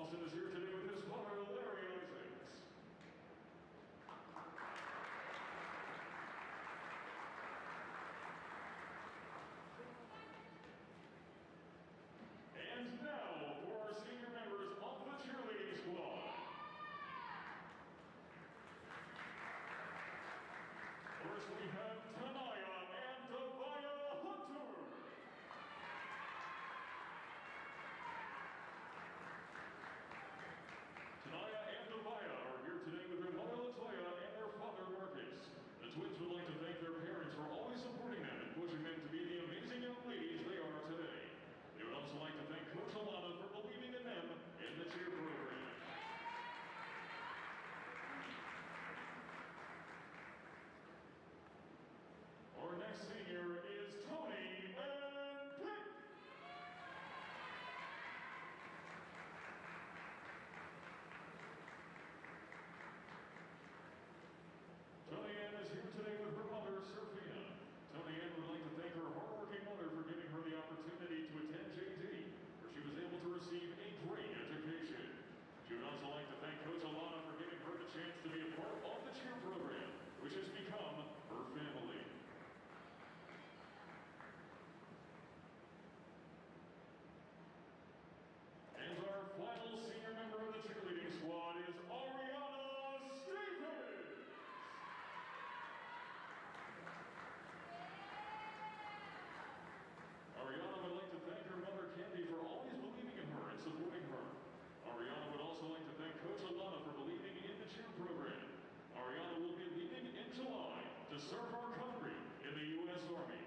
Boston is here today with his father, Larry Isaacs. And now for our senior members of the cheerleading squad. First we have Tanaya and Devaya Hunter. Tanaya and Devaya are here today with their mother Latoya and their father Marcus. The twins would like to thank their parents for always supporting them and pushing them to be the amazing young ladies they are today. They would also like to thank Coach Alana for believing in them in the cheer program. Our next senior is Tony and Pitt. Tony Ann is here today with her mother, Sophia. Tony Ann would like to thank her hardworking mother for giving her the opportunity to attend JT, where she was able to receive a great education. She would also like to thank Coach Alana for giving her the chance to be a part of the cheer program, which has become her family. And our final senior member of the cheerleading squad is Ariana Stevens. Ariana would like to thank her mother, Candy, for always believing in her and supporting her. Ariana would also like to thank Coach Alana for believing in the cheer program. Ariana will be leaving in July to serve our country in the U.S. Army.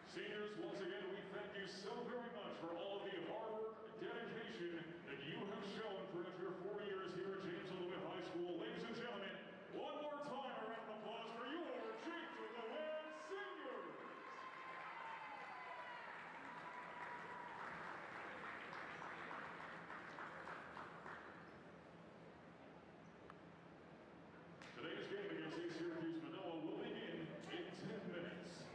Seniors, once again, we thank you so very much for all of the hard work and dedication that you have shown throughout your 4 years here at Jamesville-DeWitt High School. Ladies and gentlemen, one more time, a round of applause for your Jamesville-DeWitt seniors. Today's game against Syracuse-Minoa will begin in 10 minutes.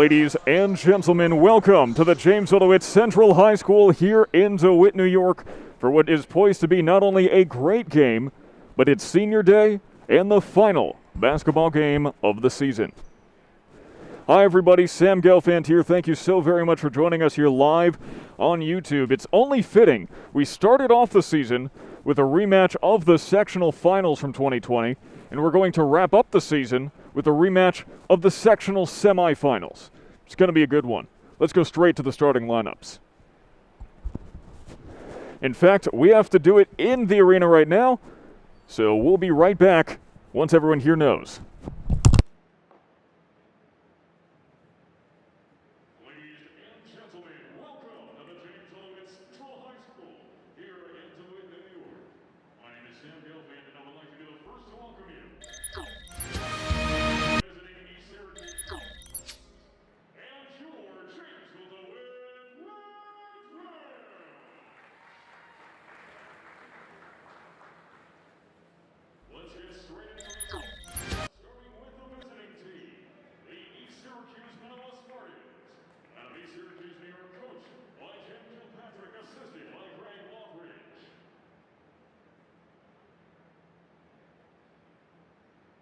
Ladies and gentlemen, welcome to the Jamesville-DeWitt Central High School here in DeWitt, New York, for what is poised to be not only a great game, but it's senior day and the final basketball game of the season. Hi everybody, Sam Gelfand here. Thank you so very much for joining us here live on YouTube. It's only fitting. We started off the season with a rematch of the sectional finals from 2020, and we're going to wrap up the season with a rematch of the sectional semifinals. It's going to be a good one. Let's go straight to the starting lineups. In fact, we have to do it in the arena right now, so we'll be right back once everyone here knows. Ladies and gentlemen, welcome to the Jamesville-DeWitt Central High School here in DeWitt, New York. My name is Sam Gelfand, and I would like to be the first to welcome you. Visiting East Syracuse and your Jamesville-DeWitt Red. Let's get straight into the starting with the visiting team, the East Syracuse-Minoa Spartans. Out of East Syracuse-Minoa, coached by Patrick, assisted by Greg Lothridge.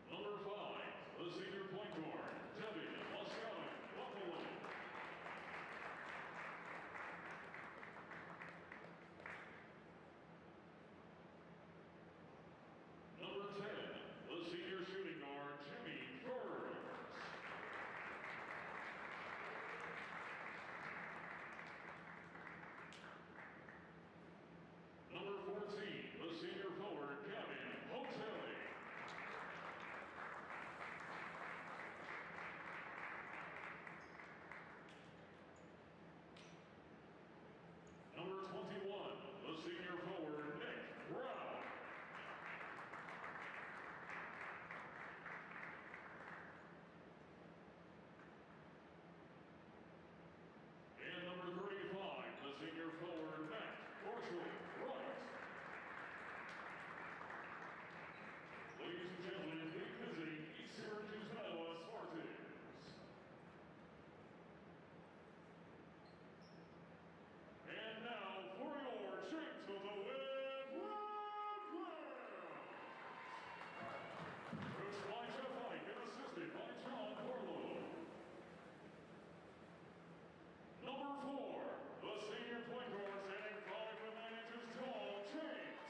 Number 5, the senior point guard, Debbie Buffalo. Number 10, the senior shooting guard, Jimmy Burns. Number 14, the senior forward, Gavin Hotelli. Number 21, the senior forward, Nick Brown. And number 35, the senior forward, Matt Marshall-Wright. Ladies and gentlemen, visiting East Syracuse-Minoa Spartans. And now for your Jamesville-DeWitt Red. Coached by Jeff Aitken and assisted by John Barlow. Number 4, the senior point guard, standing 5'9" tall, James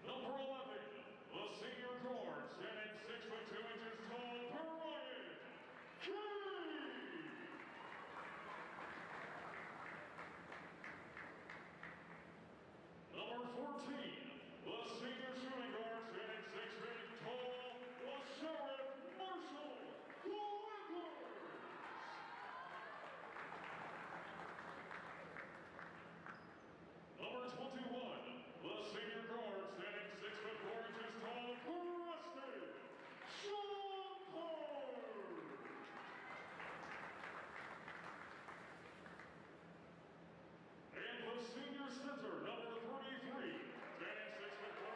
Number 11, the senior guard, standing 6'2" tall, Brian Key. Number 14, the senior shooting guard, standing 6 feet tall, the Sheriff Marshall Lakers. Number 21, the senior guard, standing 6'4" tall, Varsity, Sean Pollard. And the senior center, number 33, standing 6'4"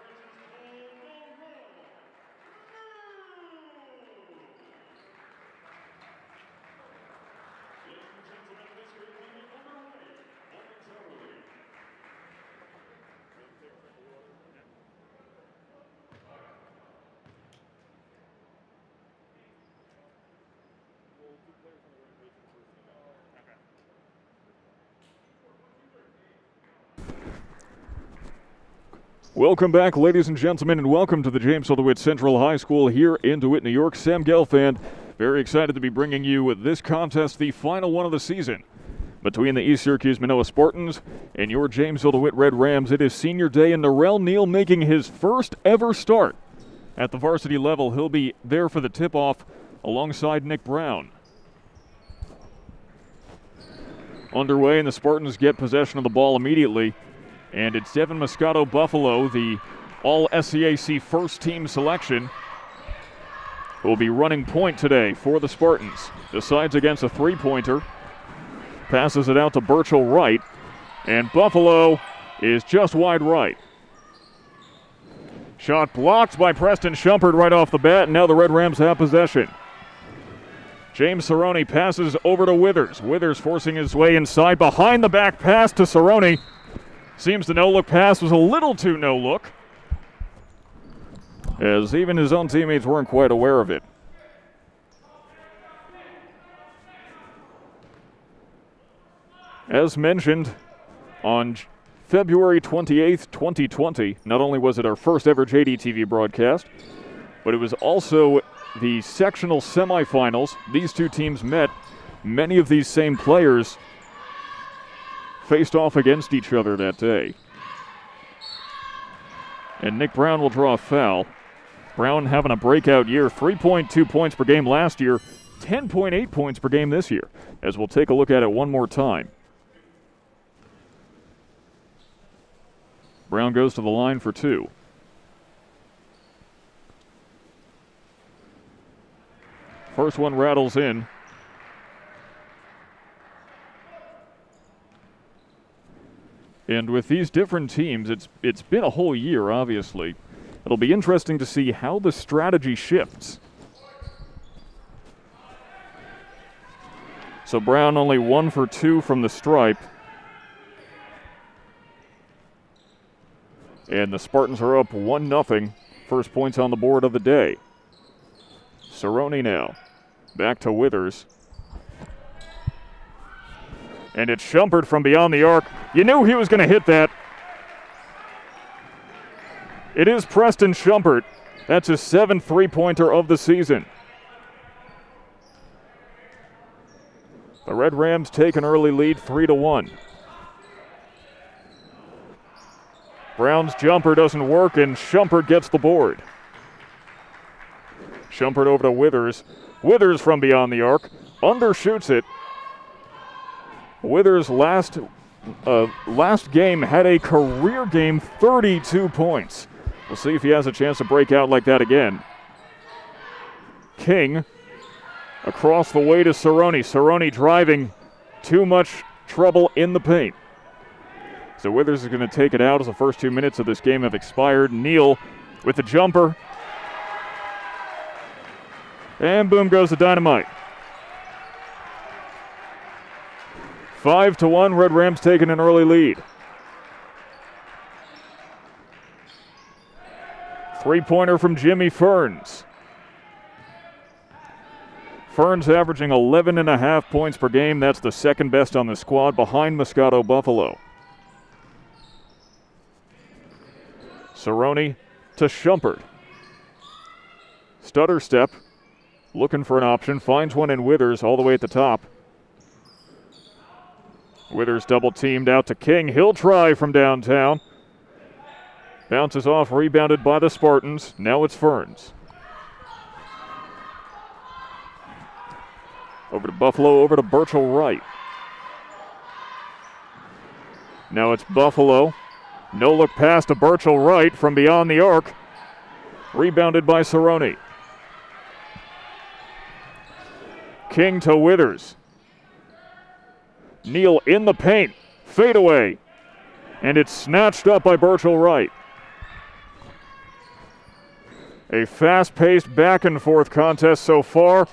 tall, Noel Neal. Ladies and gentlemen, this game will be underway momentarily. Welcome back, ladies and gentlemen, and welcome to the Jamesville-DeWitt Central High School here in DeWitt, New York. Sam Gelfand, very excited to be bringing you this contest, the final one of the season. Between the East Syracuse-Minoa Spartans and your Jamesville-DeWitt Red Rams, it is senior day, and Noel Neal making his first ever start at the varsity level. He'll be there for the tip-off alongside Nick Brown. Underway, and the Spartans get possession of the ball immediately. And it's Devin Moscato Buffalo, the All-SCAC first-team selection, who will be running point today for the Spartans. Decides against a three-pointer. Passes it out to Burchell Wright. And Buffalo is just wide right. Shot blocked by Preston Shumpert right off the bat, and now the Red Rams have possession. James Cerrone passes over to Withers. Withers forcing his way inside, behind the back pass to Cerrone. Seems the no-look pass was a little too no-look, as even his own teammates weren't quite aware of it. As mentioned, on February 28th, 2020, not only was it our first ever JDTV broadcast, but it was also the sectional semifinals. These two teams met. Many of these same players faced off against each other that day. And Nick Brown will draw a foul. Brown having a breakout year, 3.2 points per game last year, 10.8 points per game this year, as we'll take a look at it one more time. Brown goes to the line for two. First one rattles in. And with these different teams, it's been a whole year, obviously. It'll be interesting to see how the strategy shifts. So Brown only 1 for 2 from the stripe. And the Spartans are up 1-0. First points on the board of the day. Cerrone now. Back to Withers. And it's Shumpert from beyond the arc. You knew he was going to hit that. It is Preston Shumpert. That's his 7th three-pointer of the season. The Red Rams take an early lead, 3-1. Brown's jumper doesn't work, and Shumpert gets the board. Shumpert over to Withers. Withers from beyond the arc. Undershoots it. Withers last game had a career game, 32 points. We'll see if he has a chance to break out like that again. King across the way to Cerrone. Cerrone driving. Too much trouble in the paint. So Withers is going to take it out as the first 2 minutes of this game have expired. Neal with the jumper. And boom goes the dynamite. 5-1, Red Rams taking an early lead. Three-pointer from Jimmy Ferns. Ferns averaging 11.5 points per game. That's the second best on the squad behind Moscato Buffalo. Cerrone to Shumpert. Stutter step. Looking for an option. Finds one in Withers all the way at the top. Withers double teamed out to King. He'll try from downtown. Bounces off, rebounded by the Spartans. Now it's Ferns. Over to Buffalo, over to Burchell Wright. Now it's Buffalo. No look pass to Burchell Wright from beyond the arc. Rebounded by Cerrone. King to Withers. Neal in the paint. Fade away. And it's snatched up by Burchell Wright. A fast-paced back-and-forth contest so far.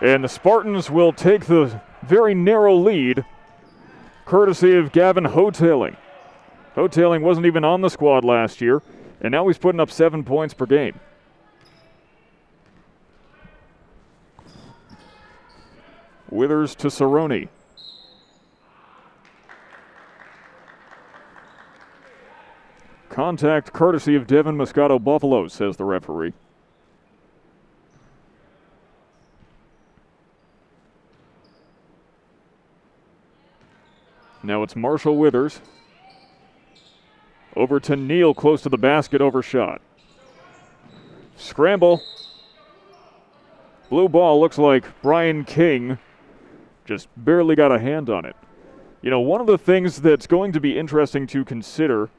And the Spartans will take the very narrow lead, courtesy of Gavin Hoteling. Hoteling wasn't even on the squad last year, and now he's putting up 7 points per game. Withers to Cerrone. Contact courtesy of Devin Moscato Buffalo, says the referee. Now it's Marshall Withers. Over to Neal, close to the basket, overshot. Scramble. Blue ball, looks like Brian King just barely got a hand on it. You know, one of the things that's going to be interesting to consider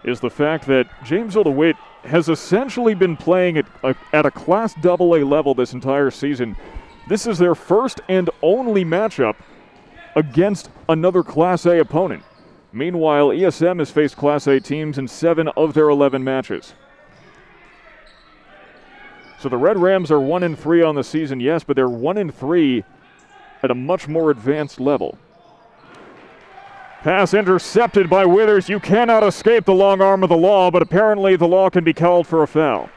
is the fact that Jamesville-DeWitt has essentially been playing at a Class AA level this entire season. This is their first and only matchup against another Class A opponent. Meanwhile, ESM has faced Class A teams in 7 of their 11 matches. So the Red Rams are 1-3 on the season, yes, but they're 1-3 at a much more advanced level. Pass intercepted by Withers. You cannot escape the long arm of the law, but apparently the law can be called for a foul.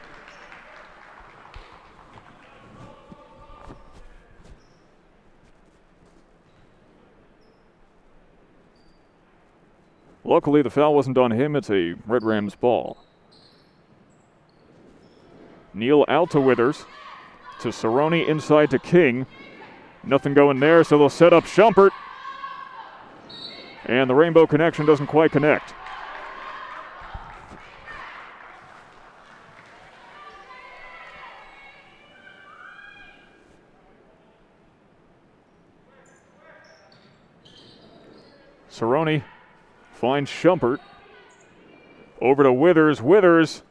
Luckily, the foul wasn't on him. It's a Red Rams ball. Neal out to Withers. To Cerrone, inside to King. Nothing going there, so they'll set up Schumpert. And the Rainbow connection doesn't quite connect. Cerrone finds Schumpert. Over to Withers. Withers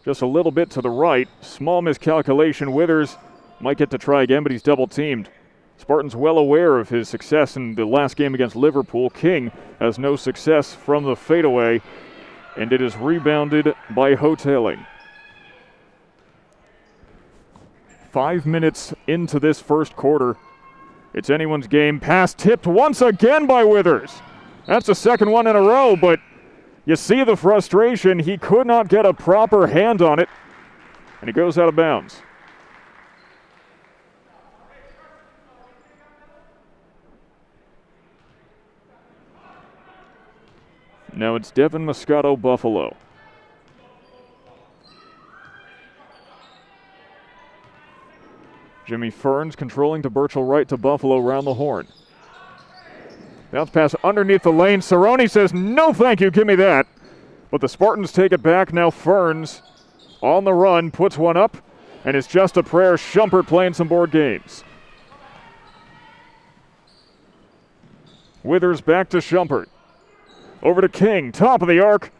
just a little bit to the right. Small miscalculation. Withers might get to try again, but he's double teamed. Spartans well aware of his success in the last game against Liverpool. King has no success from the fadeaway, and it is rebounded by Hoteling. 5 minutes into this first quarter. It's anyone's game. Pass tipped once again by Withers. That's the second one in a row, but you see the frustration. He could not get a proper hand on it, and he goes out of bounds. Now it's Devin Moscato, Buffalo. Jimmy Ferns controlling to Burchell right to Buffalo round the horn. Bounce pass underneath the lane. Cerrone says, no thank you, give me that. But the Spartans take it back. Now Ferns on the run, puts one up, and it's just a prayer. Schumpert playing some board games. Withers back to Schumpert. Over to King, top of the arc.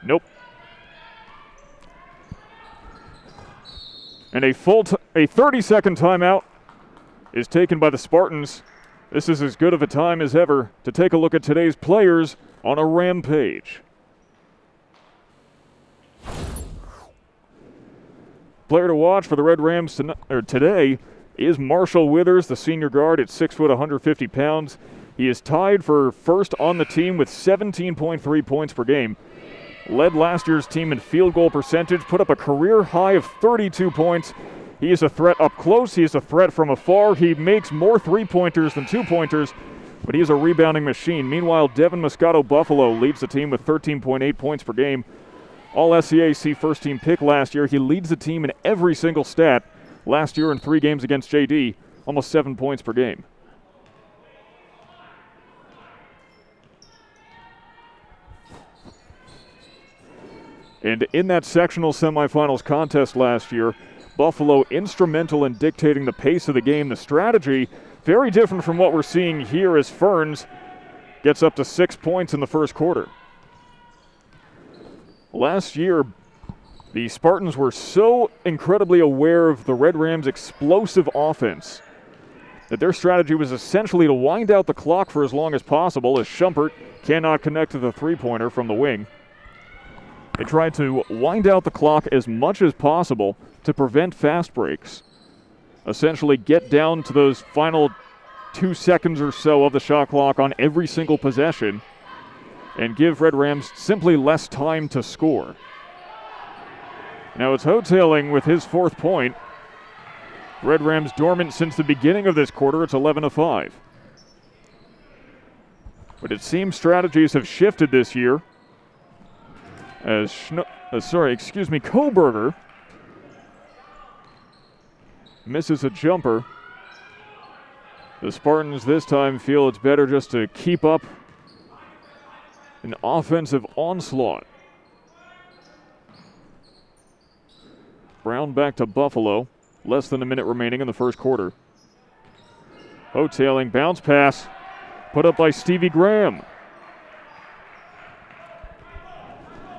Nope. And a 30-second timeout is taken by the Spartans. This is as good of a time as ever to take a look at today's players on a rampage. Player to watch for the Red Rams today is Marshall Withers, the senior guard at 6 foot, 150 pounds. He is tied for first on the team with 17.3 points per game. Led last year's team in field goal percentage, put up a career high of 32 points. He is a threat up close. He is a threat from afar. He makes more three-pointers than two-pointers, but he is a rebounding machine. Meanwhile, Devin Moscato, Buffalo, leads the team with 13.8 points per game. All-SCAC first-team pick last year. He leads the team in every single stat. Last year in 3 games against JD, almost 7 points per game. And in that sectional semifinals contest last year, Buffalo instrumental in dictating the pace of the game. The strategy, very different from what we're seeing here as Ferns gets up to 6 points in the first quarter. Last year, the Spartans were so incredibly aware of the Red Rams' explosive offense that their strategy was essentially to wind out the clock for as long as possible as Schumpert cannot connect to the three-pointer from the wing. They tried to wind out the clock as much as possible to prevent fast breaks. Essentially get down to those final 2 seconds or so of the shot clock on every single possession and give Red Rams simply less time to score. Now it's Hoteling with his 4th point. Red Rams dormant since the beginning of this quarter. It's 11-5. But it seems strategies have shifted this year as Koberger misses a jumper. The Spartans this time feel it's better just to keep up an offensive onslaught. Brown back to Buffalo. Less than a minute remaining in the first quarter. Hoteling, bounce pass, put up by Stevie Graham.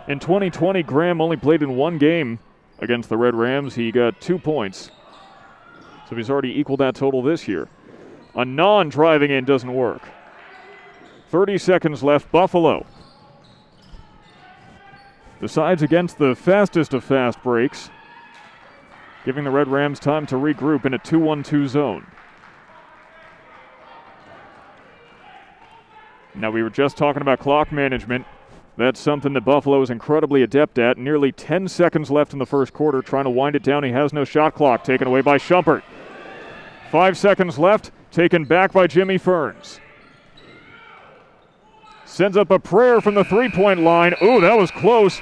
In 2020, Graham only played in 1 game against the Red Rams. He got 2 points. So he's already equaled that total this year. Anand driving in doesn't work. 30 seconds left. Buffalo decides against the fastest of fast breaks, giving the Red Rams time to regroup in a 2-1-2 zone. Now, we were just talking about clock management. That's something that Buffalo is incredibly adept at. Nearly 10 seconds left in the first quarter, trying to wind it down. He has no shot clock, taken away by Schumpert. 5 seconds left, taken back by Jimmy Ferns. Sends up a prayer from the three-point line. Ooh, that was close.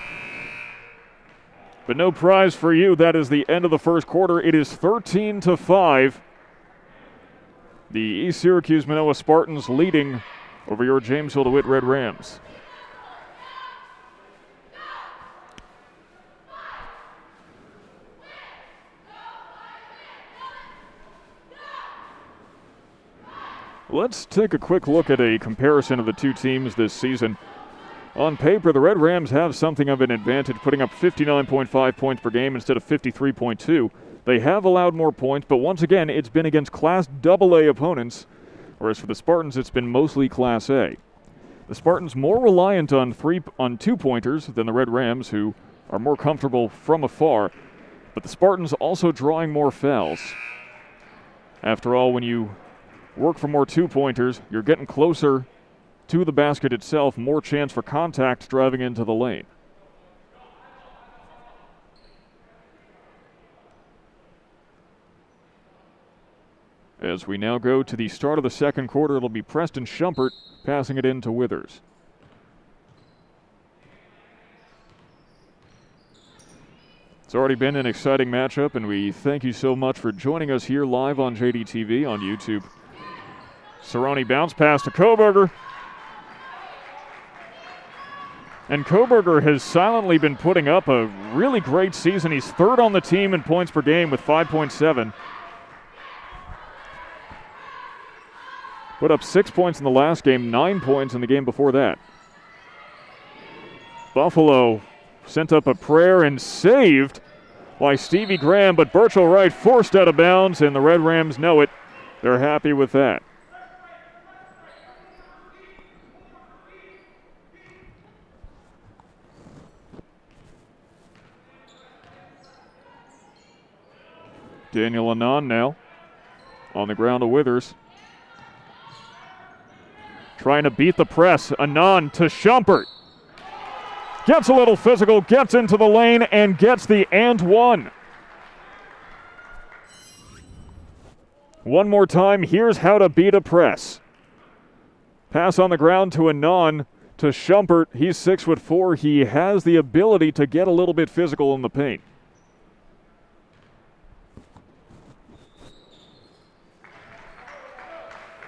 But no prize for you. That is the end of the first quarter. It is 13-5. The East Syracuse-Minoa Spartans leading over your Jamesville-DeWitt Red Rams. Let's take a quick look at a comparison of the two teams this season. On paper, the Red Rams have something of an advantage, putting up 59.5 points per game instead of 53.2. They have allowed more points, but once again, it's been against Class AA opponents, whereas for the Spartans, it's been mostly Class A. The Spartans more reliant on two-pointers than the Red Rams, who are more comfortable from afar, but the Spartans also drawing more fouls. After all, when you work for more two-pointers, you're getting closer to the basket itself, more chance for contact driving into the lane. As we now go to the start of the second quarter, it'll be Preston Schumpert passing it in to Withers. It's already been an exciting matchup, and we thank you so much for joining us here live on JDTV on YouTube. Cerrone bounce pass to Koberger. And Koberger has silently been putting up a really great season. He's third on the team in points per game with 5.7. Put up 6 points in the last game, 9 points in the game before that. Buffalo sent up a prayer and saved by Stevie Graham, but Birchall Wright forced out of bounds, and the Red Rams know it. They're happy with that. Daniel Anand now on the ground to Withers. Trying to beat the press. Anand to Schumpert. Gets a little physical, gets into the lane, and gets the and one. One more time, here's how to beat a press. Pass on the ground to Anand to Schumpert. He's 6'4". He has the ability to get a little bit physical in the paint.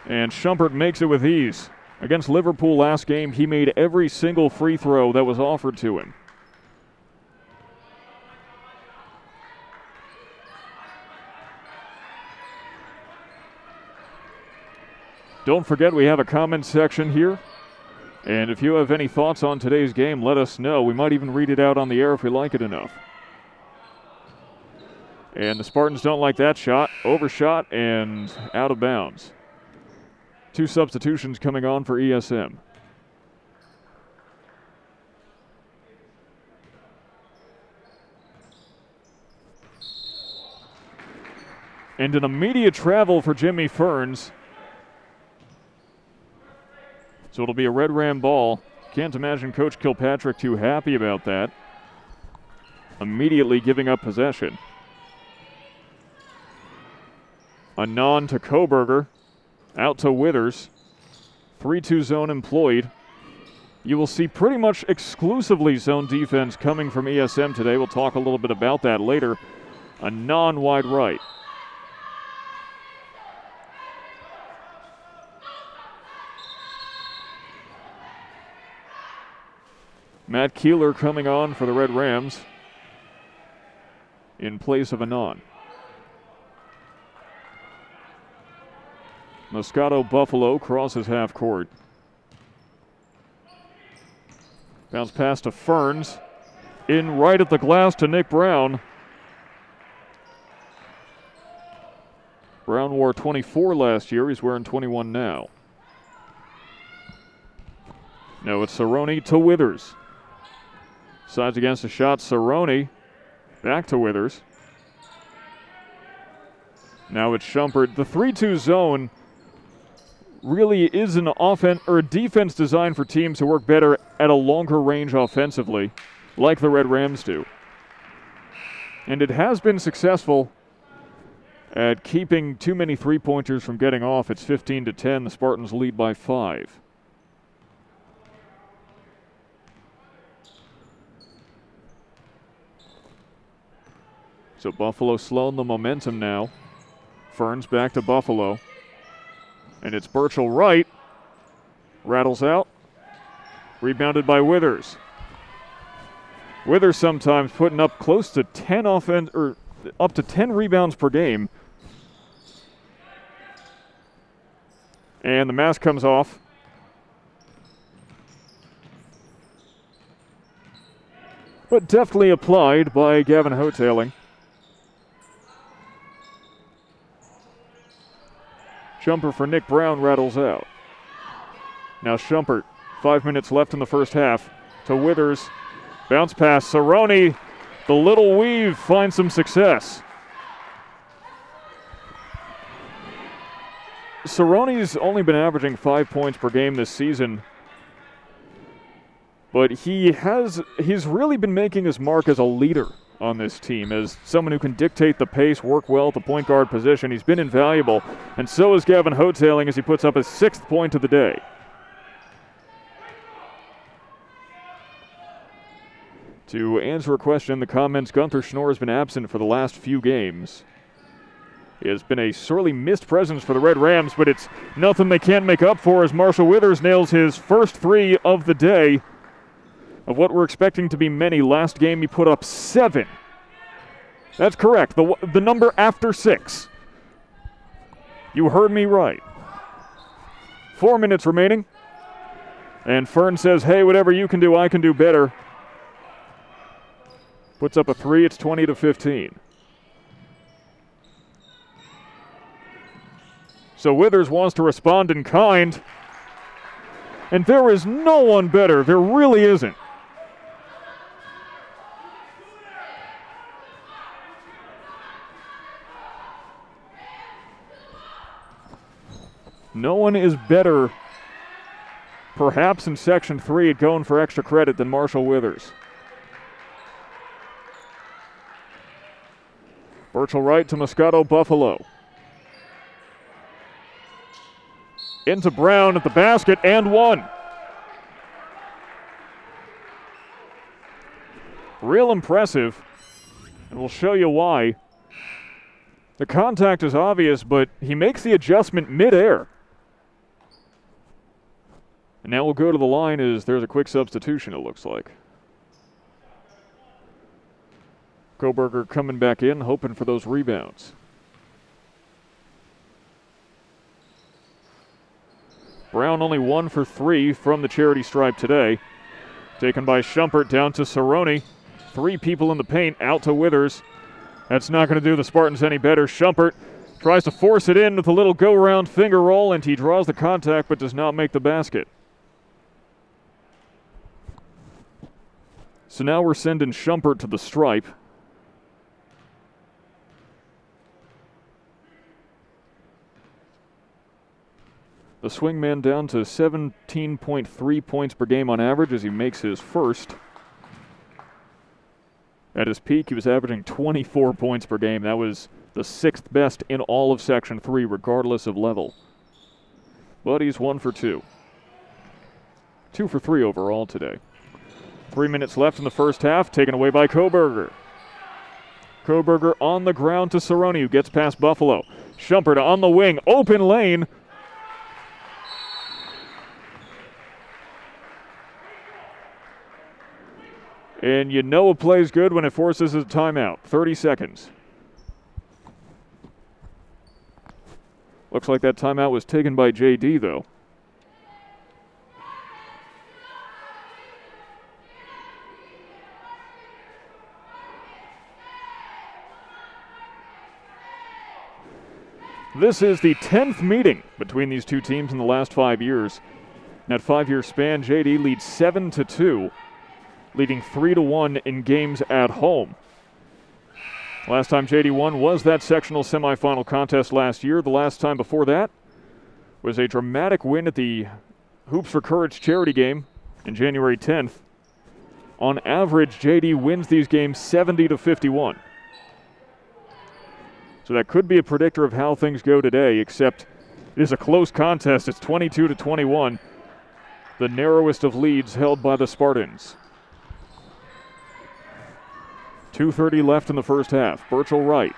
And Schumpert makes it with ease. Against Liverpool last game, he made every single free throw that was offered to him. Don't forget, we have a comment section here. And if you have any thoughts on today's game, let us know. We might even read it out on the air if we like it enough. And the Spartans don't like that shot. Overshot and out of bounds. 2 substitutions coming on for ESM. And an immediate travel for Jimmy Ferns. So it'll be a Red Ram ball. Can't imagine Coach Kilpatrick too happy about that. Immediately giving up possession. Anand to Koberger. Out to Withers. 3-2 zone employed. You will see pretty much exclusively zone defense coming from ESM today. We'll talk a little bit about that later. A non-wide right. Matt Keeler coming on for the Red Rams in place of Anand. Moscato Buffalo crosses half court. Bounce pass to Ferns. In right at the glass to Nick Brown. Brown wore 24 last year. He's wearing 21 now. No, it's Cerrone to Withers. Sides against a shot, Cerrone back to Withers. Now it's Shumpert. The 3-2 zone really is an offense or a defense designed for teams who work better at a longer range offensively, like the Red Rams do. And it has been successful at keeping too many three-pointers from getting off. It's 15-10. The Spartans lead by 5. So Buffalo slowing the momentum now. Ferns back to Buffalo. And it's Burchell right. Rattles out. Rebounded by Withers. Withers sometimes putting up close to 10 up to 10 rebounds per game. And the mask comes off. But deftly applied by Gavin Hotailing. Jumper for Nick Brown rattles out. Now Shumpert, 5 minutes left in the first half. To Withers. Bounce pass. Cerrone, the little weave, finds some success. Cerrone's only been averaging 5 points per game this season. But he's really been making his mark as a leader on this team, as someone who can dictate the pace, work well at the point guard position. He's been invaluable, and so is Gavin Hotailing as he puts up his 6th point of the day. To answer a question in the comments, Gunther Schnorr has been absent for the last few games. He has been a sorely missed presence for the Red Rams, but it's nothing they can't make up for as Marshall Withers nails his first 3 of the day of what we're expecting to be many. Last game he put up 7. That's correct, the number after 6. You heard me right. 4 minutes remaining. And Fern says, hey, whatever you can do, I can do better. Puts up a 3, it's 20-15. So Withers wants to respond in kind. And there is no one better, there really isn't. No one is better, perhaps in Section 3, at going for extra credit than Marshall Withers. Burchell right to Moscato Buffalo. Into Brown at the basket and one. Real impressive, and we'll show you why. The contact is obvious, but he makes the adjustment midair. And now we'll go to the line as there's a quick substitution, it looks like. Koberger coming back in, hoping for those rebounds. Brown only 1 for 3 from the charity stripe today. Taken by Shumpert down to Cerrone. 3 people in the paint, out to Withers. That's not going to do the Spartans any better. Shumpert tries to force it in with a little go-around finger roll, and he draws the contact but does not make the basket. So now we're sending Shumpert to the stripe. The swingman down to 17.3 points per game on average as he makes his first. At his peak, he was averaging 24 points per game. That was the 6th best in all of Section 3, regardless of level. But he's 1 for 2. 2 for 3 overall today. 3 minutes left in the first half, taken away by Koberger. Koberger on the ground to Cerrone, who gets past Buffalo. Shumpert on the wing, open lane. And you know a play's good when it forces a timeout. 30 seconds. Looks like that timeout was taken by JD, though. This is the 10th meeting between these two teams in the last 5 years. In that 5-year span, JD leads 7-2, leading 3-1 in games at home. Last time JD won was that sectional semifinal contest last year. The last time before that was a dramatic win at the Hoops for Courage charity game on January 10th. On average, JD wins these games 70-51. So that could be a predictor of how things go today, except it is a close contest. It's 22-21, the narrowest of leads held by the Spartans. 2:30 left in the first half. Birchall Wright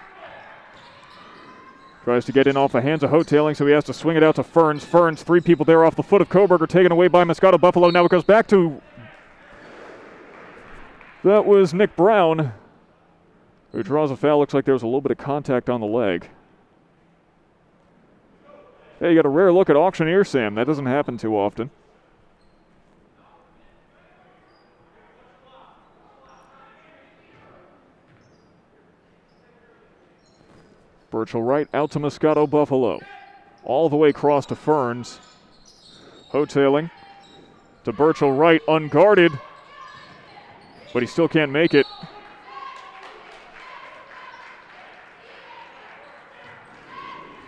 tries to get in off the hands of Hoteling, so he has to swing it out to Ferns. Ferns, 3 people there off the foot of Koberger, taken away by Moscato Buffalo. Now it goes back to... That was Nick Brown, who draws a foul. Looks like there was a little bit of contact on the leg. Hey, you got a rare look at auctioneer, Sam. That doesn't happen too often. Birchall Wright out to Moscato Buffalo. All the way across to Ferns. Hoteling to Birchall Wright, unguarded, but he still can't make it.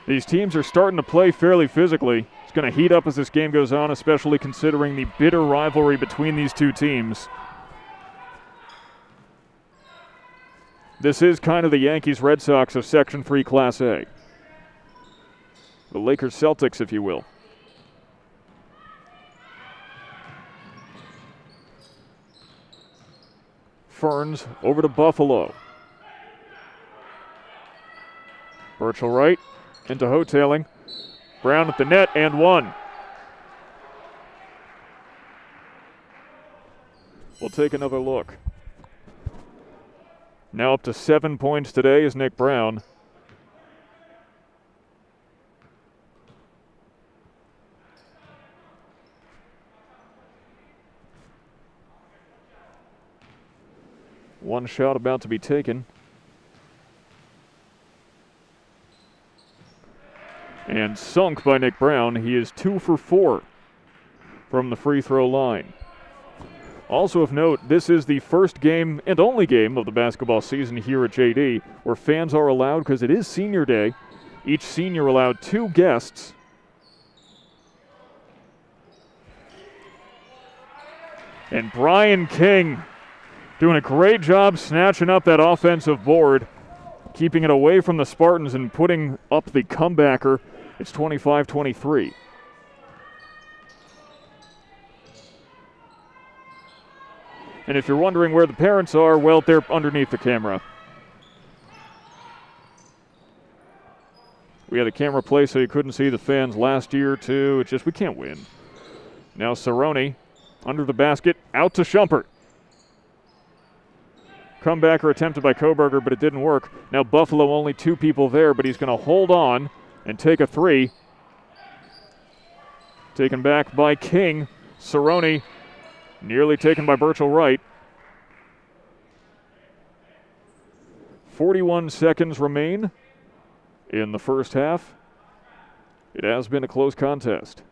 These teams are starting to play fairly physically. It's going to heat up as this game goes on, especially considering the bitter rivalry between these two teams. This is kind of the Yankees-Red Sox of Section 3 Class A. The Lakers-Celtics, if you will. Ferns over to Buffalo. Birchall Wright into Hoteling. Brown at the net and one. We'll take another look. Now up to 7 points today is Nick Brown. One shot about to be taken. And sunk by Nick Brown. He is 2 for 4 from the free throw line. Also of note, this is the first game and only game of the basketball season here at JD where fans are allowed, because it is senior day, each senior allowed 2 guests. And Brian King doing a great job snatching up that offensive board, keeping it away from the Spartans and putting up the comebacker. It's 25-23. And if you're wondering where the parents are, well, they're underneath the camera. We had a camera placed so you couldn't see the fans last year, too. It's just we can't win. Now Cerrone under the basket, out to Schumpert. Comebacker attempted by Koberger, but it didn't work. Now Buffalo, only 2 people there, but he's going to hold on and take a 3. Taken back by King. Cerrone nearly taken by Birchall Wright. 41 seconds remain in the first half. It has been a close contest.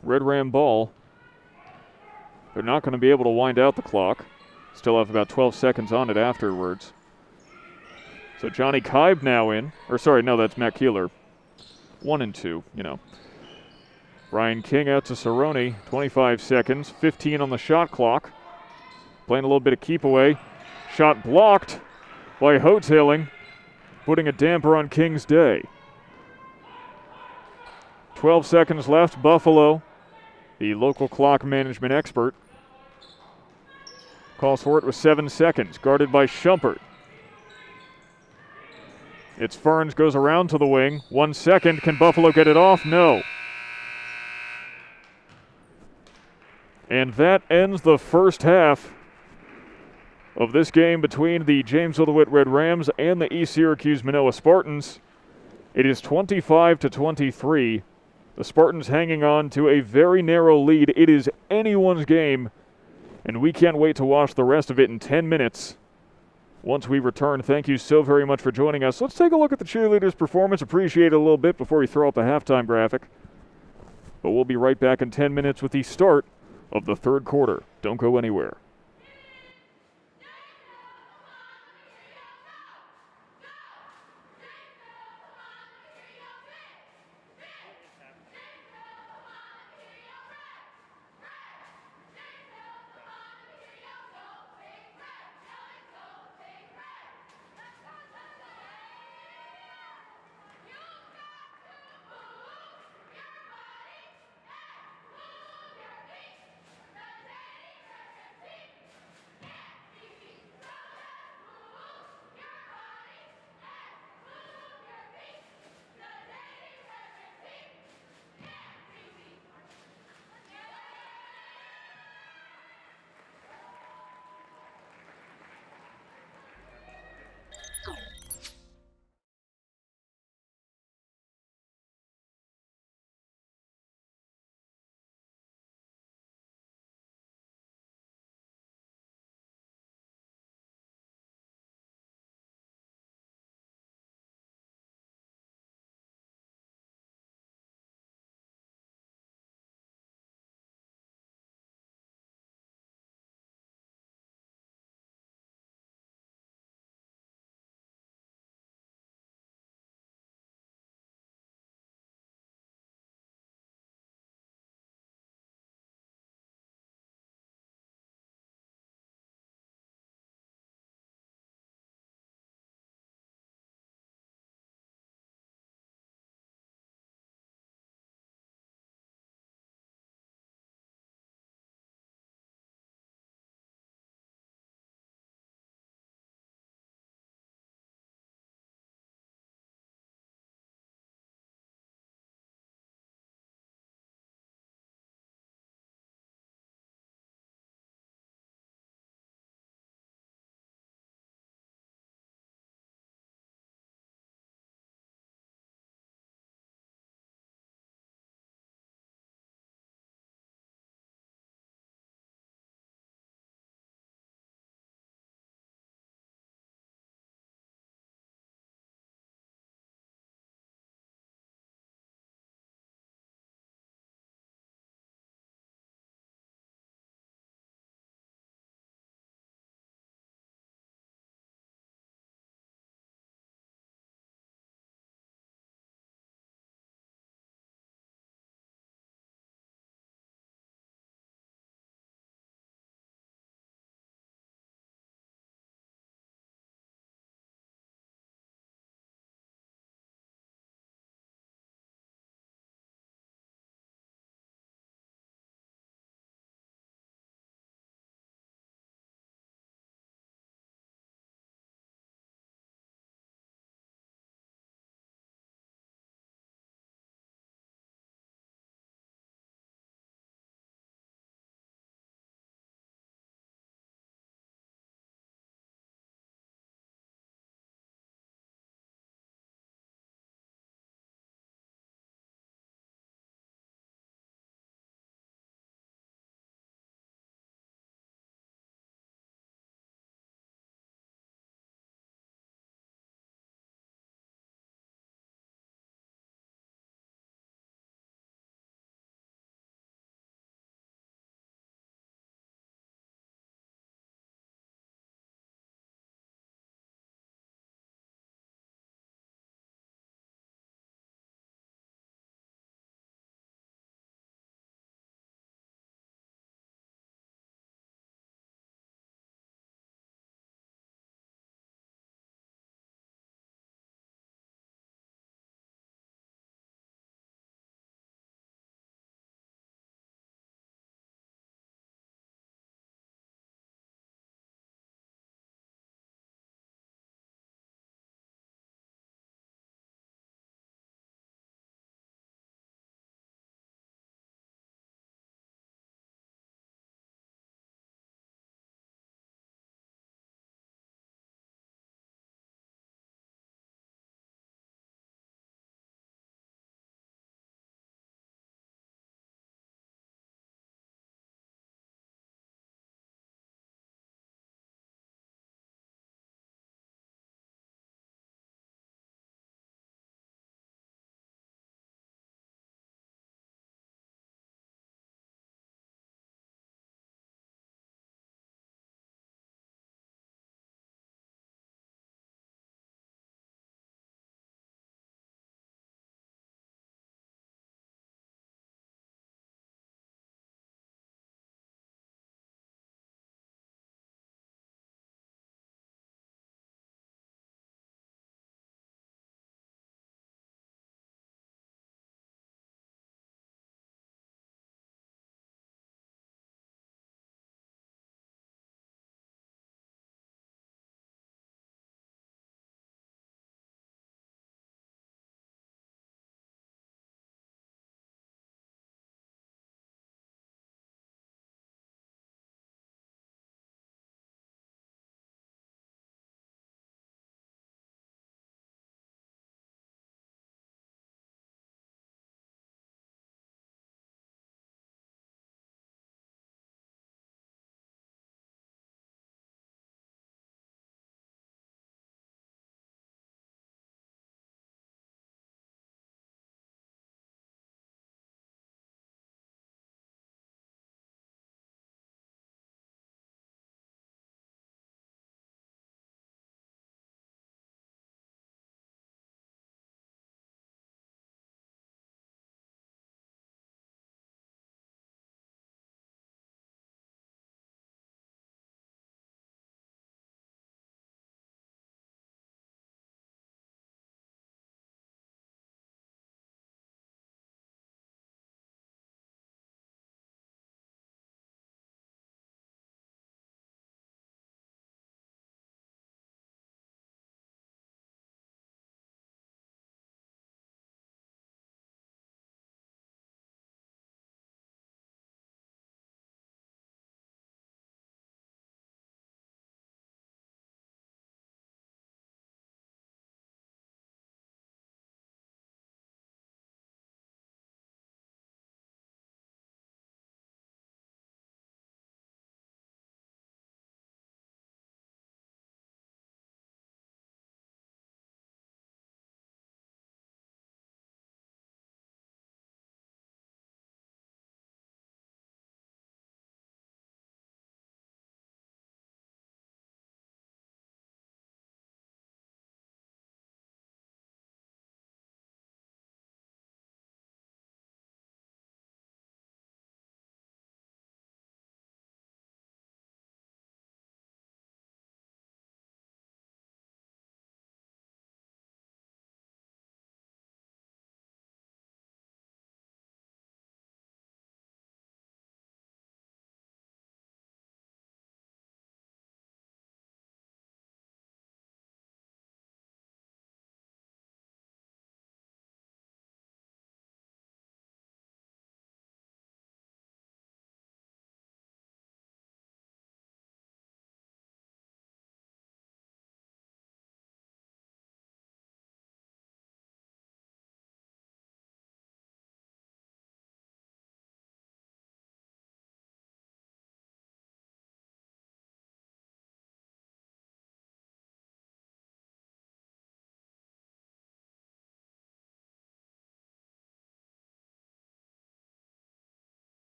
Red Ram ball. They're not going to be able to wind out the clock. Still have about 12 seconds on it afterwards. So Johnny Kibe now in. Or sorry, no, that's Matt Keeler. 1 and 2, you know. Brian King out to Cerrone. 25 seconds. 15 on the shot clock. Playing a little bit of keep away. Shot blocked by Hoteling, putting a damper on King's day. 12 seconds left. Buffalo, the local clock management expert, calls for it with 7 seconds. Guarded by Schumpert. It's Ferns, goes around to the wing. 1 second. Can Buffalo get it off? No. And that ends the first half of this game between the Jamesville-DeWitt Red Rams and the East Syracuse-Minoa Spartans. It is 25-23. The Spartans hanging on to a very narrow lead. It is anyone's game, and we can't wait to watch the rest of it in 10 minutes. Once we return, thank you so very much for joining us. Let's take a look at the cheerleaders' performance, appreciate it a little bit before we throw up the halftime graphic. But we'll be right back in 10 minutes with the start of the third quarter. Don't go anywhere.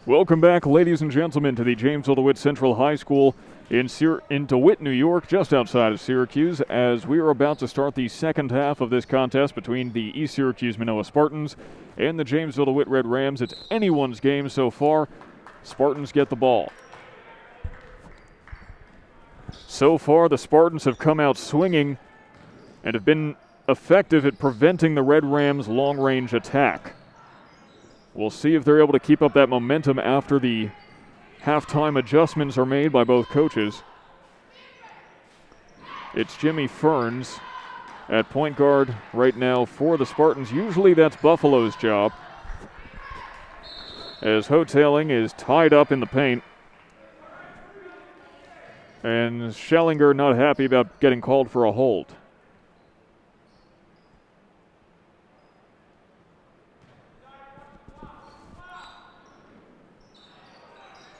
Welcome back, ladies and gentlemen, to the Jamesville-DeWitt Central High School in DeWitt, New York, just outside of Syracuse, as we are about to start the second half of this contest between the East Syracuse-Minoa Spartans and the Jamesville-DeWitt Red Rams. It's anyone's game so far. Spartans get the ball. So far, the Spartans have come out swinging and have been effective at preventing the Red Rams' long-range attack. We'll see if they're able to keep up that momentum after the halftime adjustments are made by both coaches. It's Jimmy Ferns at point guard right now for the Spartans. Usually that's Buffalo's job, as Hoteling is tied up in the paint. And Schellinger not happy about getting called for a hold.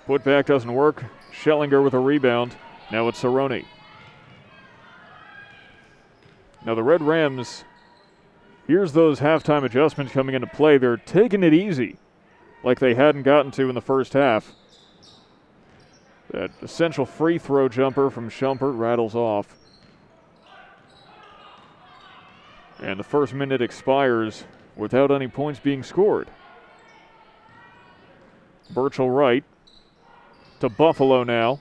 Putback doesn't work. Schellinger with a rebound. Now it's Cerrone. Now the Red Rams, here's those halftime adjustments coming into play. They're taking it easy, like they hadn't gotten to in the first half. That essential free throw jumper from Schumpert rattles off. And the first minute expires without any points being scored. Birchall Wright to Buffalo now.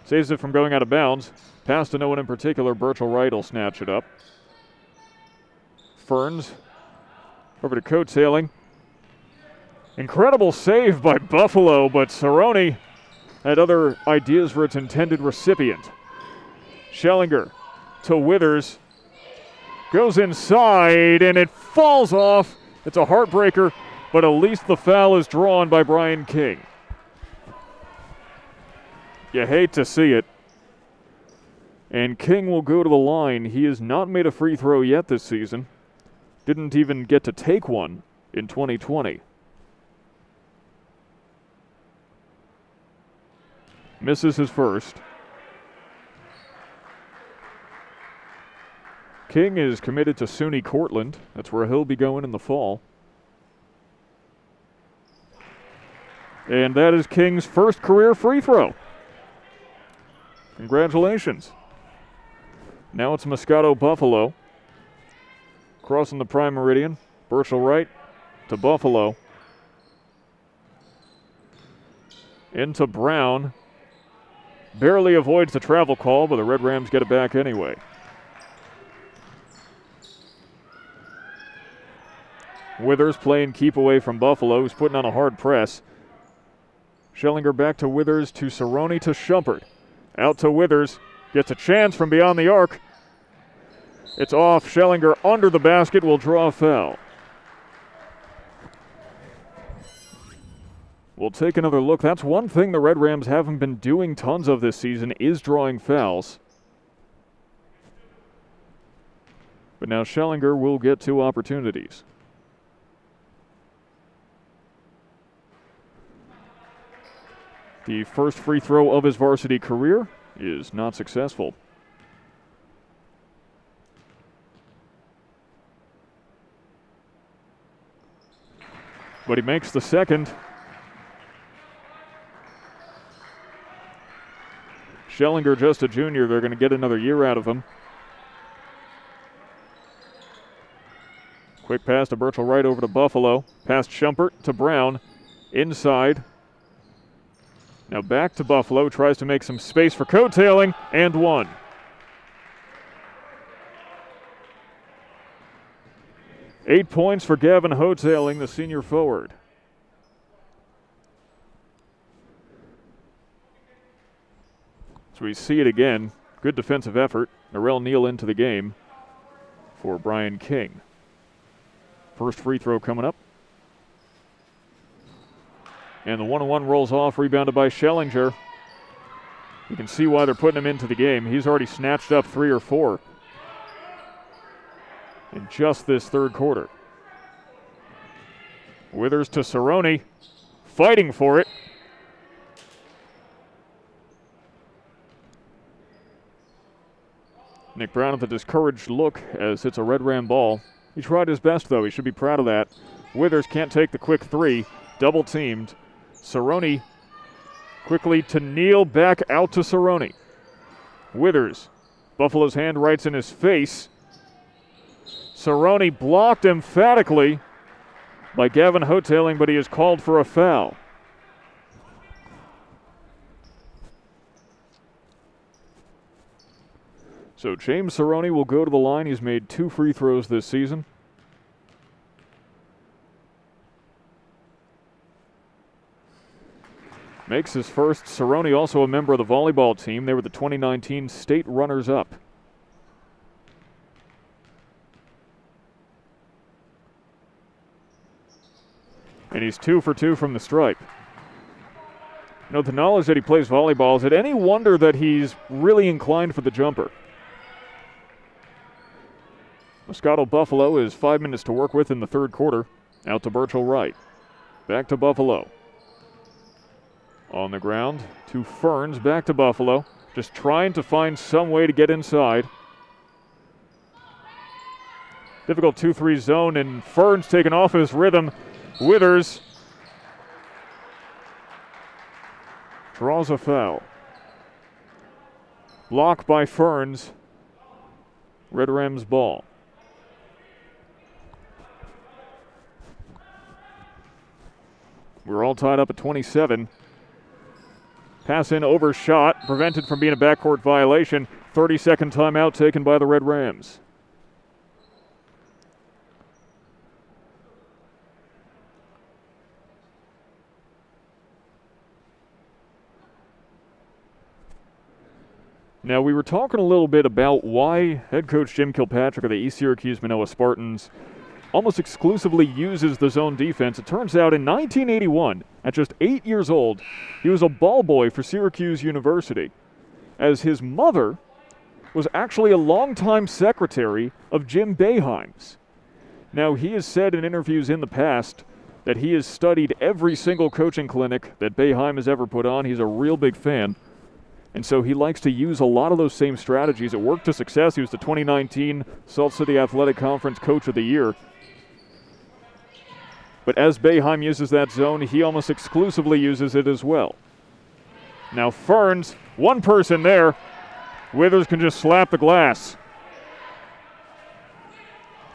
Saves it from going out of bounds. Pass to no one in particular. Birchall Wright will snatch it up. Ferns over to Coatsailing. Incredible save by Buffalo, but Cerrone had other ideas for its intended recipient. Schellinger to Withers. Goes inside, and it falls off. It's a heartbreaker, but at least the foul is drawn by Brian King. You hate to see it. And King will go to the line. He has not made a free throw yet this season. Didn't even get to take one in 2020. Misses his first. King is committed to SUNY Cortland. That's where he'll be going in the fall. And that is King's first career free throw. Congratulations. Now it's Moscato Buffalo. Crossing the prime meridian. Birchall Wright to Buffalo. Into Brown. Barely avoids the travel call, but the Red Rams get it back anyway. Withers playing keep away from Buffalo, who's putting on a hard press. Schellinger back to Withers to Cerrone to Schumpert. Out to Withers. Gets a chance from beyond the arc. It's off. Schellinger under the basket will draw a foul. We'll take another look. That's one thing the Red Rams haven't been doing tons of this season, is drawing fouls. But now Schellinger will get two opportunities. The first free throw of his varsity career is not successful. But he makes the second. Schellinger, just a junior, they're going to get another year out of him. Quick pass to Birchall Wright over to Buffalo. Past Schumpert to Brown. Inside. Now back to Buffalo. Tries to make some space for Coattailing, and one. Eight points for Gavin Hoattailing, the senior forward. So we see it again. Good defensive effort. Narell Neal into the game for Brian King. First free throw coming up. And the 1-on-1 rolls off, rebounded by Schellinger. You can see why they're putting him into the game. He's already snatched up 3 or 4 in just this third quarter. Withers to Cerrone, fighting for it. Nick Brown with a discouraged look as it's a Red Ram ball. He tried his best, though. He should be proud of that. Withers can't take the quick three. Double teamed. Cerrone quickly to Neal, back out to Cerrone. Withers, Buffalo's hand right in his face. Cerrone blocked emphatically by Gavin Hoteling, but he is called for a foul. So James Cerrone will go to the line. He's made 2 free throws this season. Makes his first. Cerrone also a member of the volleyball team. They were the 2019 state runners-up. And he's 2 for 2 from the stripe. You know, the knowledge that he plays volleyball, is it any wonder that he's really inclined for the jumper? Moscato Buffalo is 5 minutes to work with in the third quarter. Out to Burchell Wright. Back to Buffalo. On the ground to Ferns, back to Buffalo. Just trying to find some way to get inside. Difficult 2-3 zone, and Ferns taken off his rhythm. Withers draws a foul. Block by Ferns. Red Rams ball. We're all tied up at 27. Pass in, overshot, prevented from being a backcourt violation. 30-second timeout taken by the Red Rams. Now, we were talking a little bit about why head coach Jim Kilpatrick of the East Syracuse-Minoa Spartans almost exclusively uses the zone defense. It turns out in 1981, at just 8 years old, he was a ball boy for Syracuse University, as his mother was actually a longtime secretary of Jim Boeheim's. Now, he has said in interviews in the past that he has studied every single coaching clinic that Boeheim has ever put on. He's a real big fan. And so he likes to use a lot of those same strategies. It worked to success. He was the 2019 Salt City Athletic Conference Coach of the Year. But as Boeheim uses that zone, he almost exclusively uses it as well. Now Ferns, one person there. Withers can just slap the glass.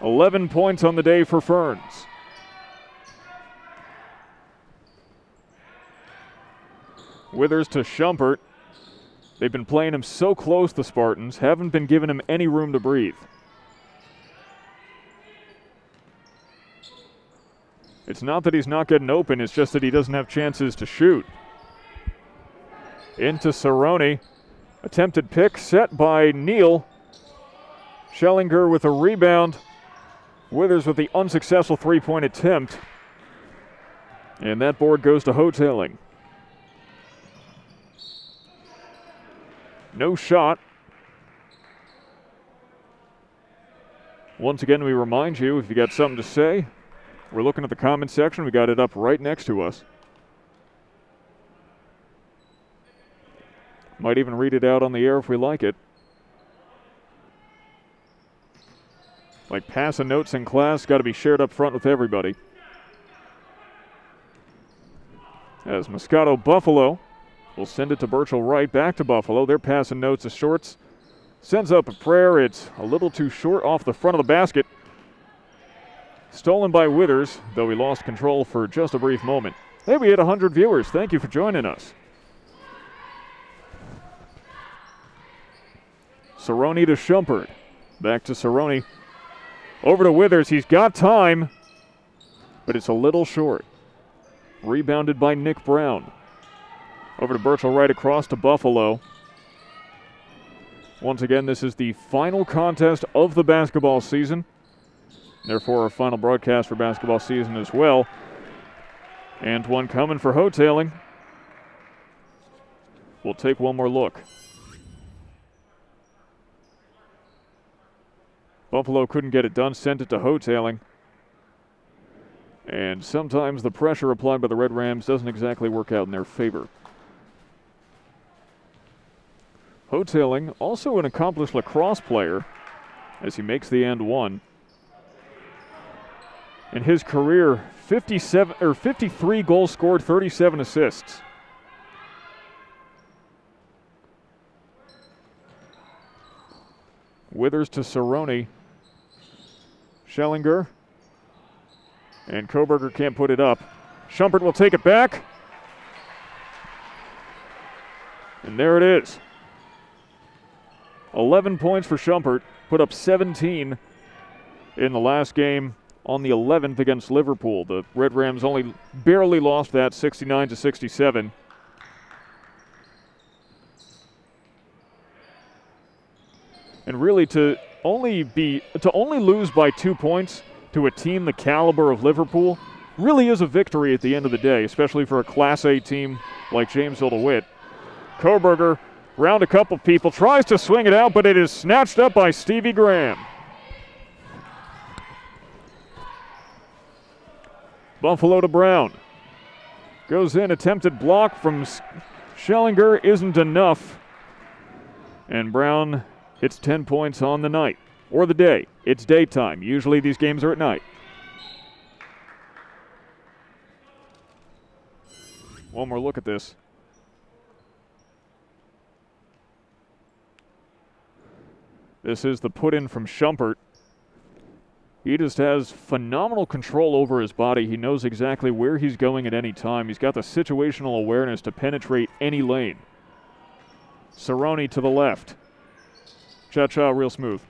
11 points on the day for Ferns. Withers to Schumpert. They've been playing him so close, the Spartans, haven't been giving him any room to breathe. It's not that he's not getting open, it's just that he doesn't have chances to shoot. Into Cerrone. Attempted pick set by Neal. Schellinger with a rebound. Withers with the unsuccessful three-point attempt. And that board goes to Hoteling. No shot. Once again, we remind you, if you got something to say, we're looking at the comment section. We got it up right next to us. Might even read it out on the air if we like it. Like passing notes in class, got to be shared up front with everybody. As Moscato Buffalo will send it to Burchell Wright, back to Buffalo. They're passing notes of shorts. Sends up a prayer. It's a little too short off the front of the basket. Stolen by Withers, though he lost control for just a brief moment. Hey, we had 100 viewers. Thank you for joining us. Cerrone to Schumpert. Back to Cerrone. Over to Withers. He's got time, but it's a little short. Rebounded by Nick Brown. Over to Burchell Wright across to Buffalo. Once again, this is the final contest of the basketball season. Therefore, our final broadcast for basketball season as well. And one coming for Hoteling. We'll take one more look. Buffalo couldn't get it done, sent it to Hoteling. And sometimes the pressure applied by the Red Rams doesn't exactly work out in their favor. Hoteling, also an accomplished lacrosse player, as he makes the and one. In his career, 53 goals scored, 37 assists. Withers to Cerrone. Schellinger. And Koberger can't put it up. Schumpert will take it back. And there it is. 11 points for Schumpert. Put up 17 in the last game on the 11th against Liverpool. The Red Rams only barely lost that 69-67. And really to only lose by 2 points to a team the caliber of Liverpool really is a victory at the end of the day, especially for a Class A team like Jamesville-DeWitt. Koberger, round a couple people, tries to swing it out, but it is snatched up by Stevie Graham. Buffalo to Brown. Goes in, attempted block from Schellinger isn't enough. And Brown hits 10 points on the night, or the day. It's daytime. Usually these games are at night. One more look at this. This is the put-in from Schumpert. He just has phenomenal control over his body. He knows exactly where he's going at any time. He's got the situational awareness to penetrate any lane. Cerrone to the left. Cha-cha, real smooth.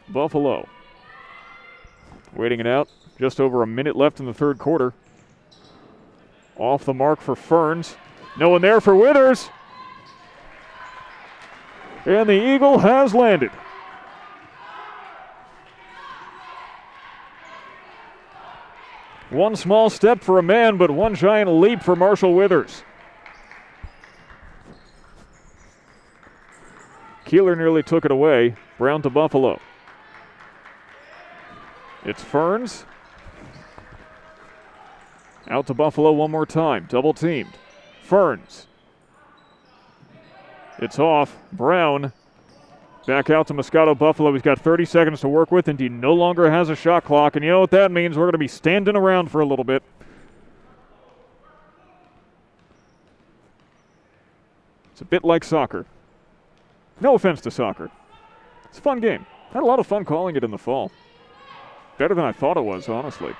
Buffalo. Waiting it out. Just over a minute left in the third quarter. Off the mark for Ferns. No one there for Withers. And the Eagle has landed. One small step for a man, but one giant leap for Marshall Withers. Keeler nearly took it away. Brown to Buffalo. It's Ferns. Out to Buffalo one more time. Double teamed. Ferns. It's off. Brown. Back out to Moscato Buffalo. He's got 30 seconds to work with, and he no longer has a shot clock. And you know what that means? We're going to be standing around for a little bit. It's a bit like soccer. No offense to soccer. It's a fun game. Had a lot of fun calling it in the fall. Better than I thought it was, honestly.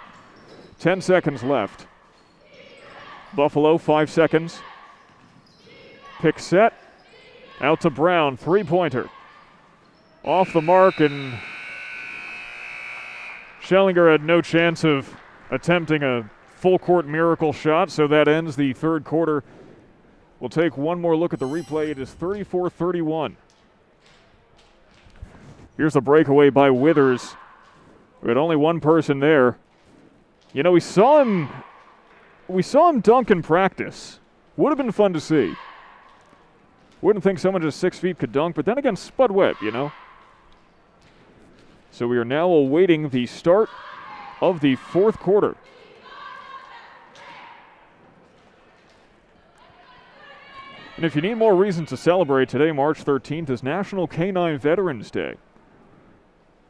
10 seconds left. Buffalo, 5 seconds. Pick set. Out to Brown, three-pointer. Off the mark, and Schellinger had no chance of attempting a full-court miracle shot, so that ends the third quarter. We'll take one more look at the replay. It is 34-31. Here's a breakaway by Withers. We had only one person there. You know, we saw him dunk in practice. Would have been fun to see. Wouldn't think someone just 6 feet could dunk, but then again, Spud Webb, you know. So we are now awaiting the start of the fourth quarter. And if you need more reasons to celebrate, today, March 13th, is National Canine Veterans Day,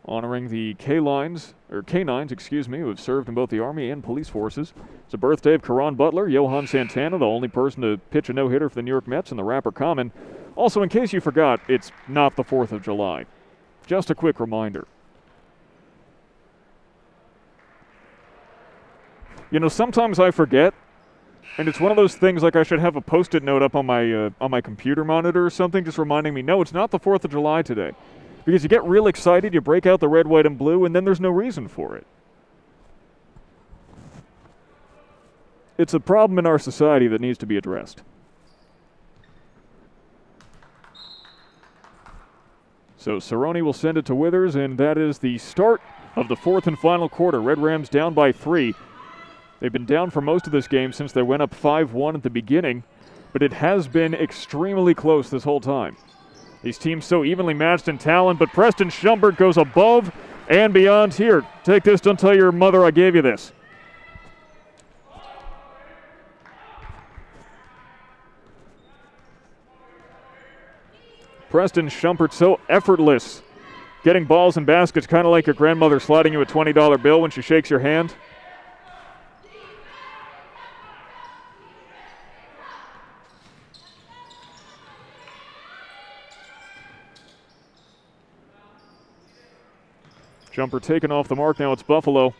honoring the canines, who have served in both the Army and police forces. It's the birthday of Caron Butler, Johan Santana, the only person to pitch a no-hitter for the New York Mets, and the rapper Common. Also, in case you forgot, it's not the 4th of July. Just a quick reminder. You know, sometimes I forget, and it's one of those things like I should have a Post-it note up on my computer monitor or something, just reminding me, no, it's not the 4th of July today. Because you get real excited, you break out the red, white, and blue, and then there's no reason for it. It's a problem in our society that needs to be addressed. So Cerrone will send it to Withers, and that is the start of the fourth and final quarter. Red Rams down by 3. They've been down for most of this game since they went up 5-1 at the beginning, but it has been extremely close this whole time. These teams so evenly matched in talent, but Preston Schumpert goes above and beyond here. Take this, don't tell your mother I gave you this. Preston Schumpert so effortless. Getting balls and baskets, kind of like your grandmother sliding you a $20 bill when she shakes your hand. Jumper taken off the mark. Now it's Buffalo.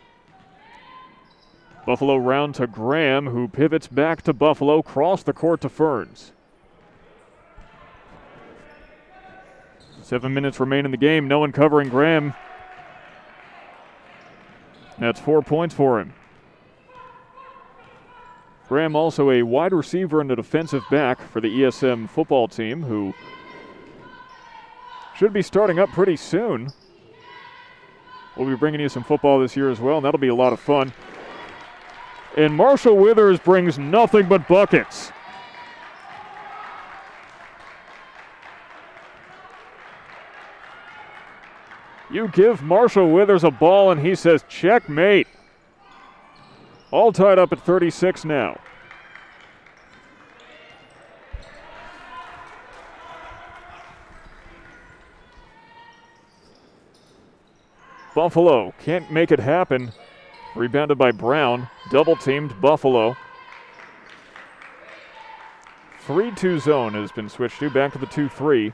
Buffalo round to Graham, who pivots back to Buffalo, cross the court to Ferns. 7 minutes remain in the game. No one covering Graham. That's 4 points for him. Graham also a wide receiver and a defensive back for the ESM football team, who should be starting up pretty soon. We'll be bringing you some football this year as well, and that'll be a lot of fun. And Marshall Withers brings nothing but buckets. You give Marshall Withers a ball and he says, checkmate. All tied up at 36 now. Buffalo can't make it happen. Rebounded by Brown. Double-teamed Buffalo. 3-2 zone has been switched to. Back to the 2-3.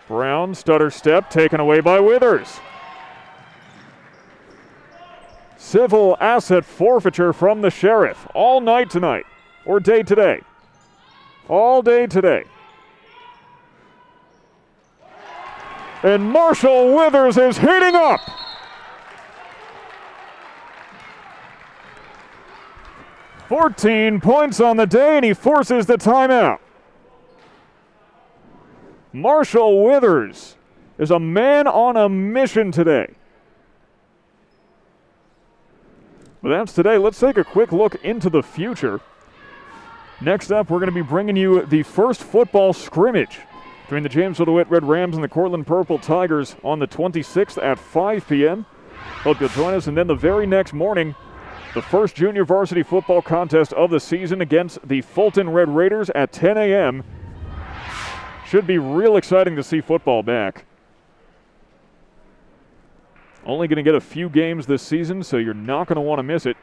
Brown, stutter step, taken away by Withers. Civil asset forfeiture from the sheriff. All night tonight. Or day today. All day today. And Marshall Withers is heating up. "14 points on the day, and he forces the timeout. Marshall Withers is a man on a mission today. But that's today. Let's take a quick look into the future. Next up, we're going to be bringing you the first football scrimmage between the Jamesville-DeWitt Red Rams and the Cortland Purple Tigers on the 26th at 5 p.m. Hope you'll join us. And then the very next morning, the first junior varsity football contest of the season against the Fulton Red Raiders at 10 a.m. Should be real exciting to see football back. Only going to get a few games this season, so you're not going to want to miss it.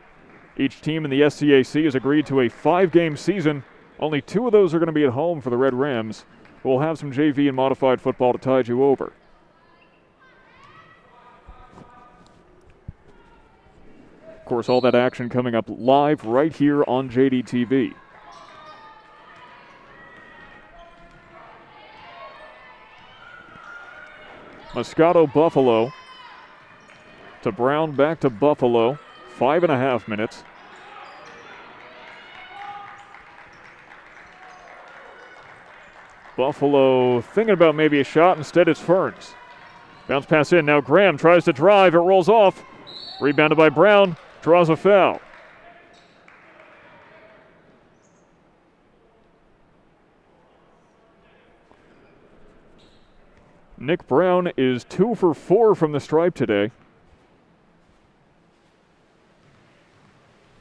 Each team in the SCAC has agreed to a 5-game season. Only 2 of those are going to be at home for the Red Rams. We'll have some JV and modified football to tide you over. Of course, all that action coming up live right here on JDTV. Moscato Buffalo to Brown, back to Buffalo. 5.5 minutes. Buffalo thinking about maybe a shot. Instead, it's Ferns. Bounce pass in. Now Graham tries to drive. It rolls off. Rebounded by Brown. Draws a foul. Nick Brown is 2 for 4 from the stripe today.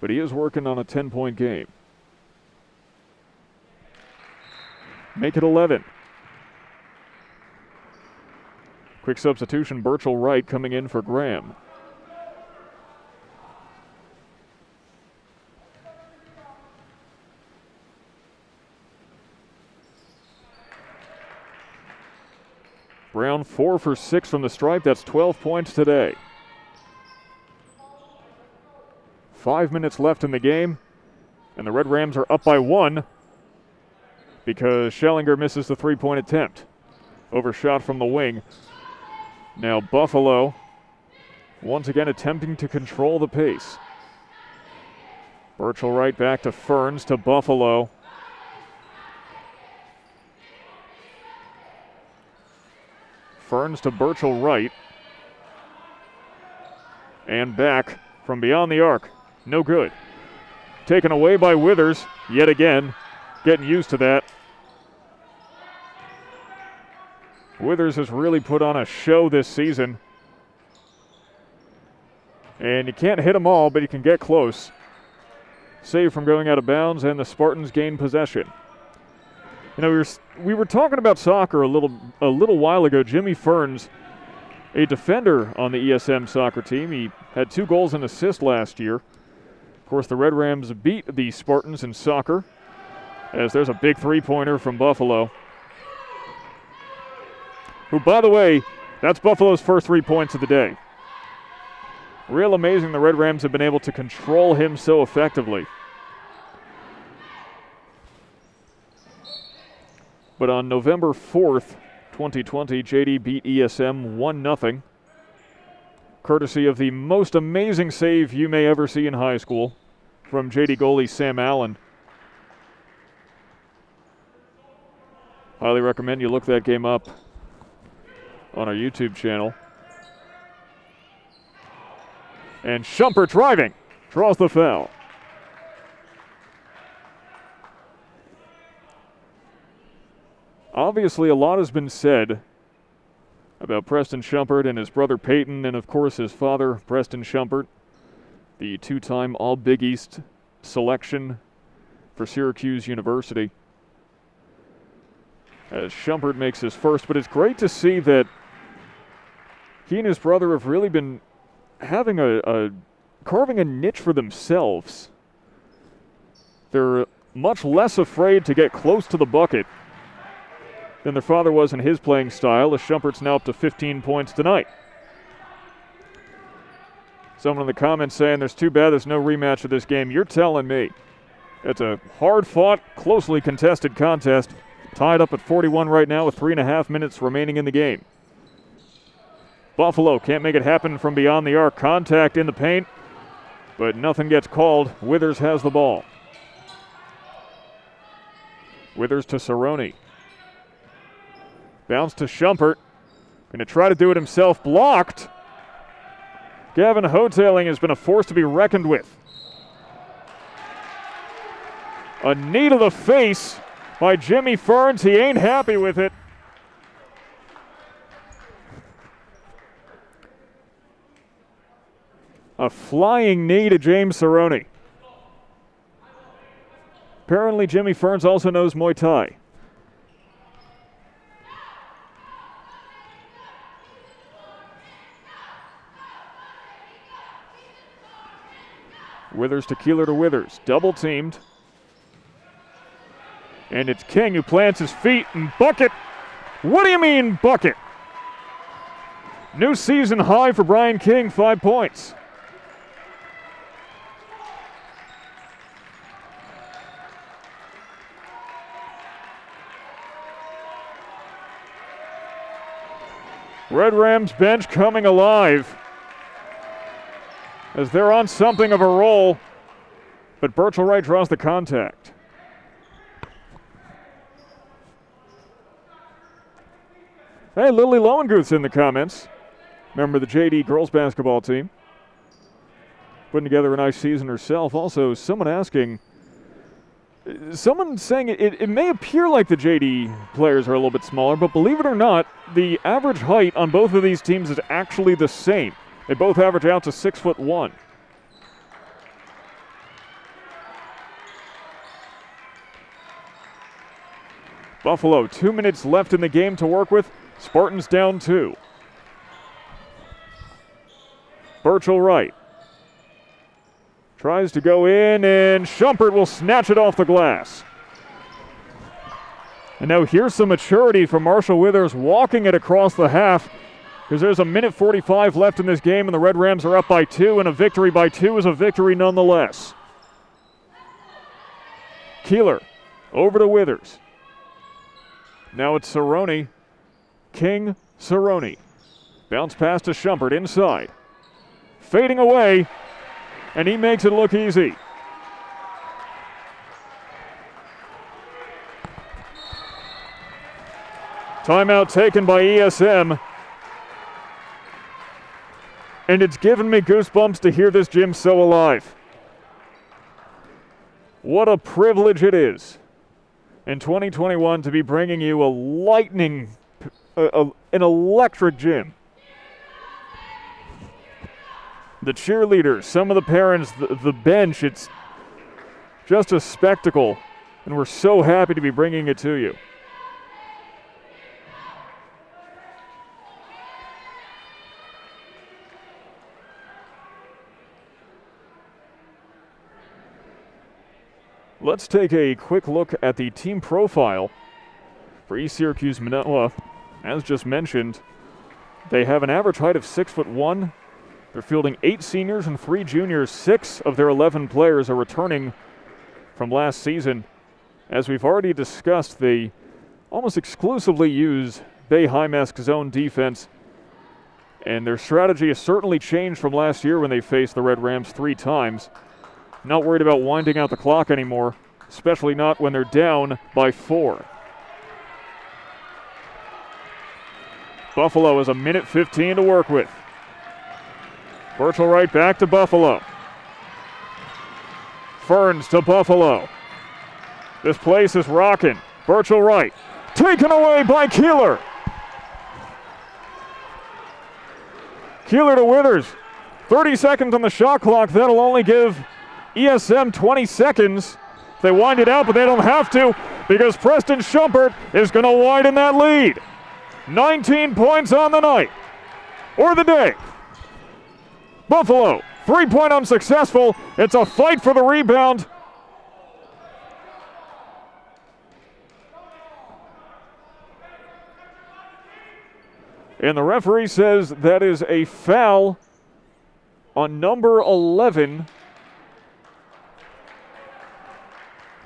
But he is working on a 10-point game. Make it 11. Quick substitution, Birchall Wright coming in for Graham. Brown 4 for 6 from the stripe. That's 12 points today. 5 minutes left in the game, and the Red Rams are up by 1 because Schellinger misses the 3-point attempt. Overshot from the wing. Now Buffalo once again attempting to control the pace. Birchall Wright back to Ferns to Buffalo. Ferns to Birchall Wright. And back from beyond the arc. No good. Taken away by Withers yet again. Getting used to that. Withers has really put on a show this season. And you can't hit them all, but you can get close. save from going out of bounds, and the Spartans gain possession. You know, we were talking about soccer a little while ago. Jimmy Ferns, a defender on the ESM soccer team, he had 2 goals and assists last year. Of course, the Red Rams beat the Spartans in soccer, as there's a big 3-pointer from Buffalo. Who, by the way, that's Buffalo's first 3 points of the day. Real amazing the Red Rams have been able to control him so effectively. But on November 4th, 2020, JD beat ESM 1-0, courtesy of the most amazing save you may ever see in high school from JD goalie Sam Allen. Highly recommend you look that game up on our YouTube channel. And Shumpert driving, draws the foul. Obviously, a lot has been said about Preston Shumpert and his brother Peyton, and of course his father, Preston Shumpert, the 2-time All-Big East selection for Syracuse University. As Shumpert makes his first, but it's great to see that he and his brother have really been having carving a niche for themselves. They're much less afraid to get close to the bucket than their father was in his playing style, as Shumpert's now up to 15 points tonight. Someone in the comments saying there's too bad there's no rematch of this game. You're telling me. It's a hard-fought, closely contested contest, tied up at 41 right now with 3.5 minutes remaining in the game. Buffalo can't make it happen from beyond the arc. Contact in the paint, but nothing gets called. Withers has the ball. Withers to Cerrone. Bounce to Shumpert. Going to try to do it himself. Blocked. Gavin Hoteling has been a force to be reckoned with. A knee to the face by Jimmy Ferns. He ain't happy with it. A flying knee to James Cerrone. Apparently Jimmy Ferns also knows Muay Thai. Withers to Keeler to Withers. Double teamed. And it's King who plants his feet and bucket. What do you mean bucket? New season high for Brian King, 5 points. Red Rams bench coming alive as they're on something of a roll, but Birchall Wright draws the contact. Hey, Lily Lowenguth's in the comments. Member of the JD girls basketball team. Putting together a nice season herself. Also, someone asking, someone saying it may appear like the JD players are a little bit smaller, but believe it or not, the average height on both of these teams is actually the same. They both average out to 6'1". Buffalo, 2 minutes left in the game to work with. Spartans down 2. Birchall Wright tries to go in, and Shumpert will snatch it off the glass. And now here's some maturity from Marshall Withers, walking it across the half, because there's 1:45 left in this game, and the Red Rams are up by 2, and a victory by 2 is a victory nonetheless. Keeler over to Withers. Now it's Cerrone. King, Cerrone. Bounce pass to Shumpert inside. Fading away, and he makes it look easy. Timeout taken by ESM. And it's given me goosebumps to hear this gym so alive. What a privilege it is in 2021 to be bringing you a lightning, an electric gym. The cheerleaders, some of the parents, the bench, it's Just a spectacle, and we're so happy to be bringing it to you. Let's take a quick look at the team profile for East Syracuse-Minoa. As just mentioned, they have an average height of 6'1". They're fielding 8 seniors and 3 juniors. 6 of their 11 players are returning from last season. As we've already discussed, they almost exclusively use Bay High-Mask zone defense, and their strategy has certainly changed from last year when they faced the Red Rams 3 times. Not worried about winding out the clock anymore, especially not when they're down by 4. Buffalo has a minute 15 to work with. Virtual right back to Buffalo. Ferns to Buffalo. This place is rocking. Virtual right. Taken away by Keeler. Keeler to Withers. 30 seconds on the shot clock. That'll only give ESM 20 seconds. They wind it out, but they don't have to because Preston Schumpert is going to widen that lead. 19 points on the night, or the day. Buffalo, 3-point unsuccessful. It's a fight for the rebound. And the referee says that is a foul on number 11,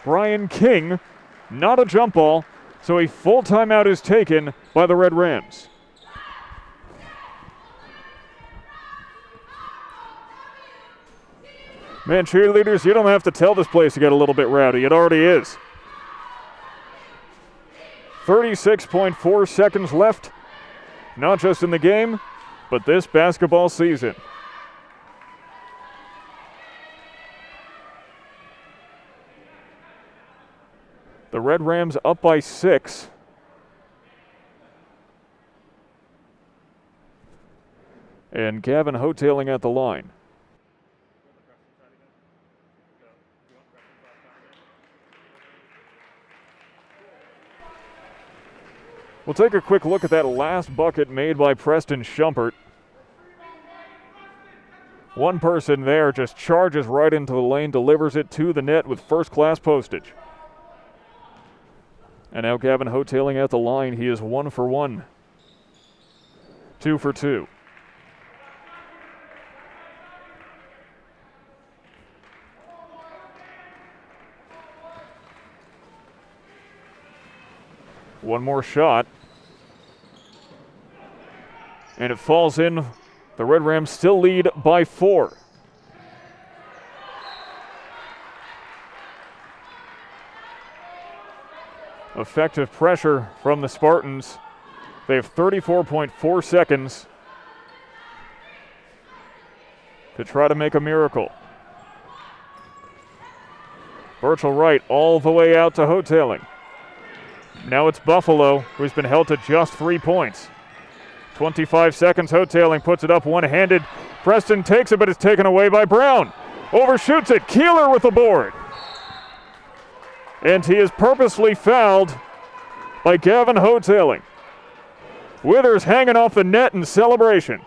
Brian King. Not a jump ball, so a full timeout is taken by the Red Rams. Man, cheerleaders, you don't have to tell this place to get a little bit rowdy. It already is. 36.4 seconds left, not just in the game, but this basketball season. The Red Rams up by 6. And Gavin Hotailing at the line. We'll take a quick look at that last bucket made by Preston Schumpert. One person there just charges right into the lane, delivers it to the net with first-class postage. And now Gavin Hotailing at the line. He is 1 for 1. 2 for 2. One more shot. And it falls in. The Red Rams still lead by 4. Effective pressure from the Spartans. They have 34.4 seconds to try to make a miracle. Virtual right all the way out to Hotailing. Now it's Buffalo, who's been held to just 3 points. 25 seconds, Hotailing puts it up one-handed. Preston takes it, but it's taken away by Brown. Overshoots it, Keeler with the board. And he is purposely fouled by Gavin Hotailing. Withers hanging off the net in celebration.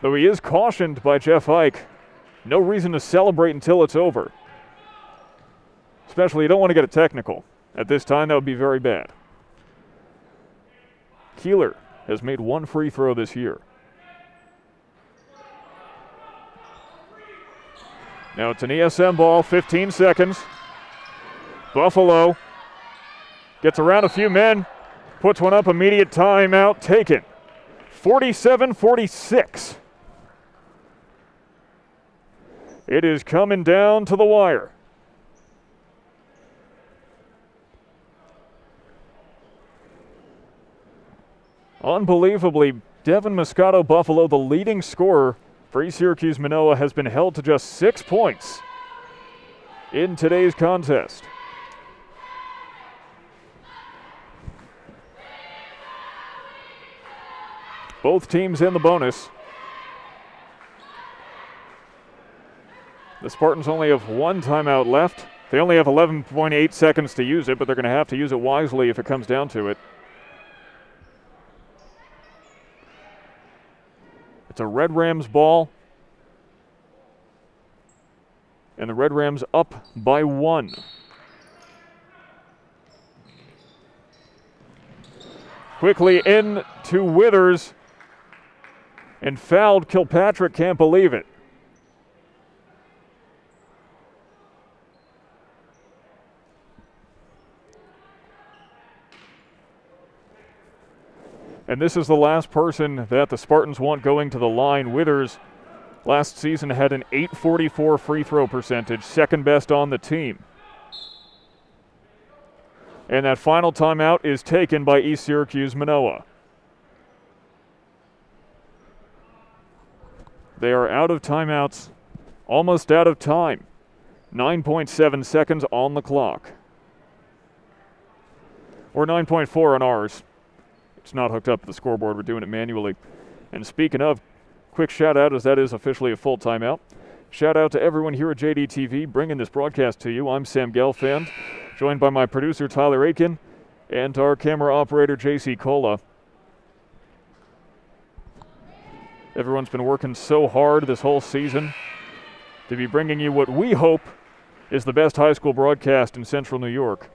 Though he is cautioned by Jeff Ike, no reason to celebrate until it's over. Especially, you don't want to get a technical. At this time, that would be very bad. Keeler has made 1 free throw this year. Now it's an ESM ball, 15 seconds. Buffalo gets around a few men, puts one up, immediate timeout taken. 47-46. It is coming down to the wire. Unbelievably, Devin Moscato Buffalo, the leading scorer for East Syracuse-Minoa, has been held to just 6 points in today's contest. Both teams in the bonus. The Spartans only have one timeout left. They only have 11.8 seconds to use it, but they're going to have to use it wisely if it comes down to it. It's a Red Rams ball. And the Red Rams up by 1. Quickly in to Withers. And fouled. Kilpatrick can't believe it. And this is the last person that the Spartans want going to the line. Withers last season had an .844 free throw percentage, second best on the team. And that final timeout is taken by East Syracuse-Minoa. They are out of timeouts, almost out of time. 9.7 seconds on the clock. Or 9.4 on ours. It's not hooked up to the scoreboard. We're doing it manually. And speaking of, quick shout out as that is officially a full timeout. Shout out to everyone here at JDTV bringing this broadcast to you. I'm Sam Gelfand, joined by my producer Tyler Aitken and our camera operator JC Cola. Everyone's been working so hard this whole season to be bringing you what we hope is the best high school broadcast in Central New York,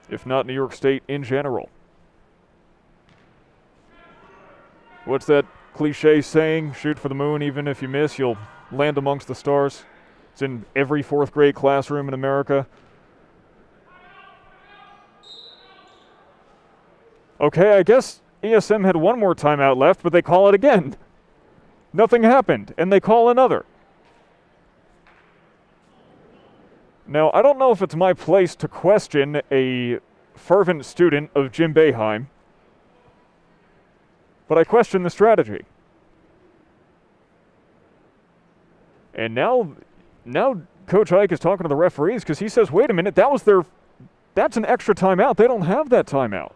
if not New York State in general. What's that cliche saying? Shoot for the moon, even if you miss, you'll land amongst the stars. It's in every fourth grade classroom in America. Okay, I guess ESM had one more timeout left, but they call it again. Nothing happened, and they call another. Now, I don't know if it's my place to question a fervent student of Jim Boeheim, but I question the strategy. And now Coach Ike is talking to the referees because he says, wait a minute, that's an extra timeout. They don't have that timeout.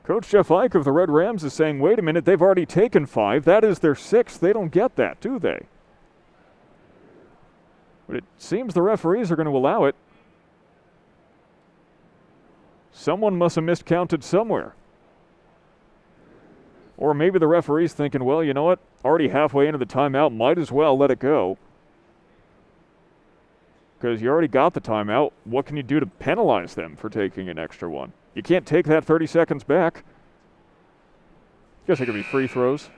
Coach Jeff Ike of the Red Rams is saying, wait a minute, they've already taken 5. That is their 6th. They don't get that, do they? But it seems the referees are going to allow it. Someone must have miscounted somewhere. Or maybe the referee's thinking, well, you know what? Already halfway into the timeout, might as well let it go. Because you already got the timeout. What can you do to penalize them for taking an extra one? You can't take that 30 seconds back. Guess it could be free throws.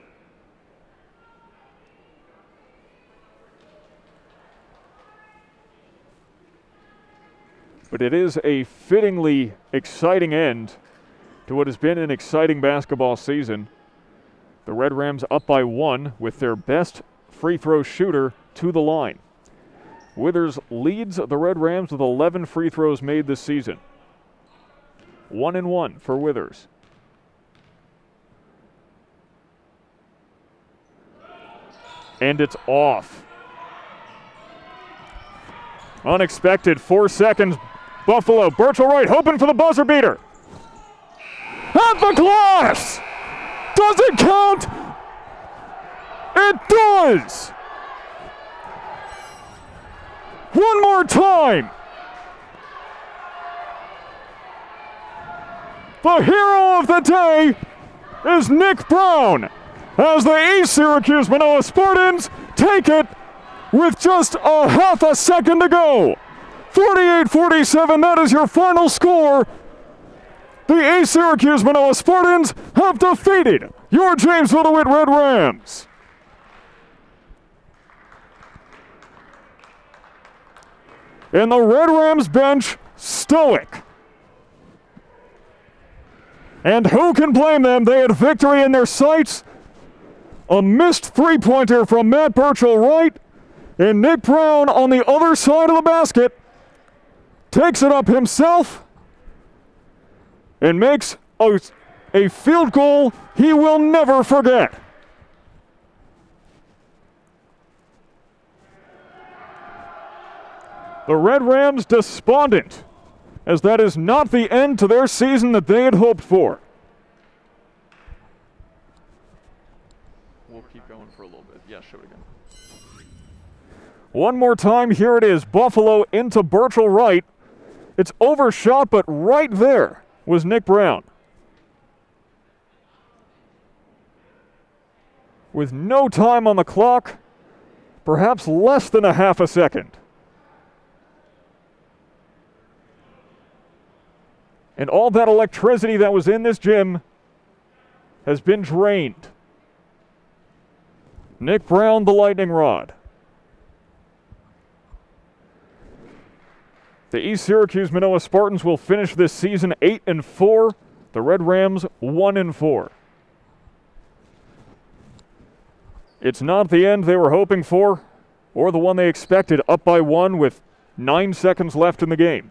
But it is a fittingly exciting end to what has been an exciting basketball season. The Red Rams up by 1 with their best free throw shooter to the line. Withers leads the Red Rams with 11 free throws made this season. 1-1 for Withers. And it's off. Unexpected, 4 seconds. Buffalo, Birchall right, hoping for the buzzer beater. At the glass! Does it count? It does! One more time! The hero of the day is Nick Brown as the East Syracuse-Minoa Spartans take it with just a half a second to go. 48-47, that is your final score. The East Syracuse-Minoa Spartans have defeated your Jamesville-DeWitt Red Rams. And the Red Rams bench, stoic. And who can blame them? They had victory in their sights. A missed three-pointer from Matt Birchall right, and Nick Brown on the other side of the basket takes it up himself and makes a field goal he will never forget. The Red Rams despondent as that is not the end to their season that they had hoped for. We'll keep going for a little bit. Yeah, show it again. One more time, here it is. Buffalo into Birchall Wright. It's overshot, but right there was Nick Brown. With no time on the clock, perhaps less than a half a second. And all that electricity that was in this gym has been drained. Nick Brown, the lightning rod. The East Syracuse-Minoa Spartans will finish this season 8-4. The Red Rams 1-4. It's not the end they were hoping for, or the one they expected, up by 1 with 9 seconds left in the game.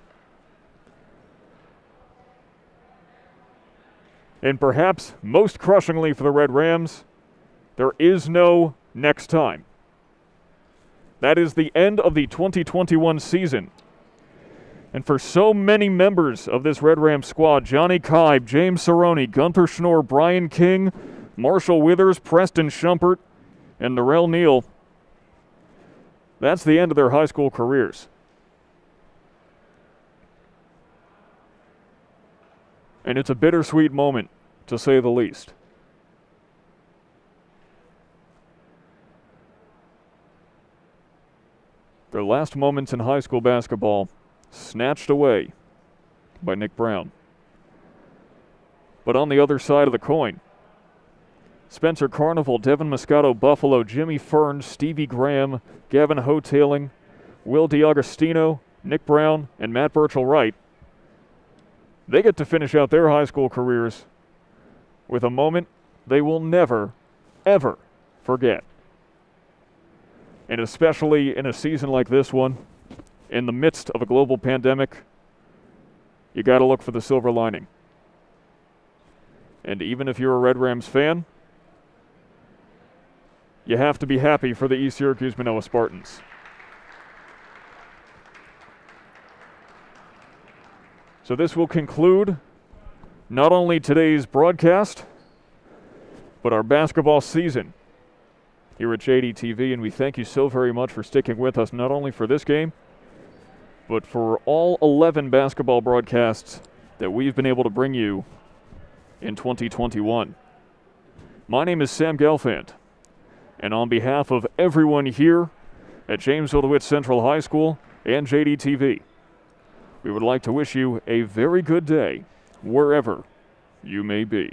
And perhaps most crushingly for the Red Rams, there is no next time. That is the end of the 2021 season. And for so many members of this Red Rams squad, Johnny Kibe, James Cerrone, Gunther Schnorr, Brian King, Marshall Withers, Preston Schumpert, and Narelle Neal, that's the end of their high school careers. And it's a bittersweet moment, to say the least. Their last moments in high school basketball snatched away by Nick Brown. But on the other side of the coin, Spencer Carnival, Devin Moscato, Buffalo, Jimmy Ferns, Stevie Graham, Gavin Hotailing, Will DiAgostino, Nick Brown, and Matt Birchall Wright, they get to finish out their high school careers with a moment they will never, ever forget. And especially in a season like this one, in the midst of a global pandemic, you got to look for the silver lining. And even if you're a Red Rams fan, you have to be happy for the East Syracuse-Minoa Spartans. So this will conclude not only today's broadcast, but our basketball season here at JDTV, and we thank you so very much for sticking with us, not only for this game, but for all 11 basketball broadcasts that we've been able to bring you in 2021. My name is Sam Gelfand, and on behalf of everyone here at Jamesville-DeWitt Central High School and JDTV, we would like to wish you a very good day wherever you may be.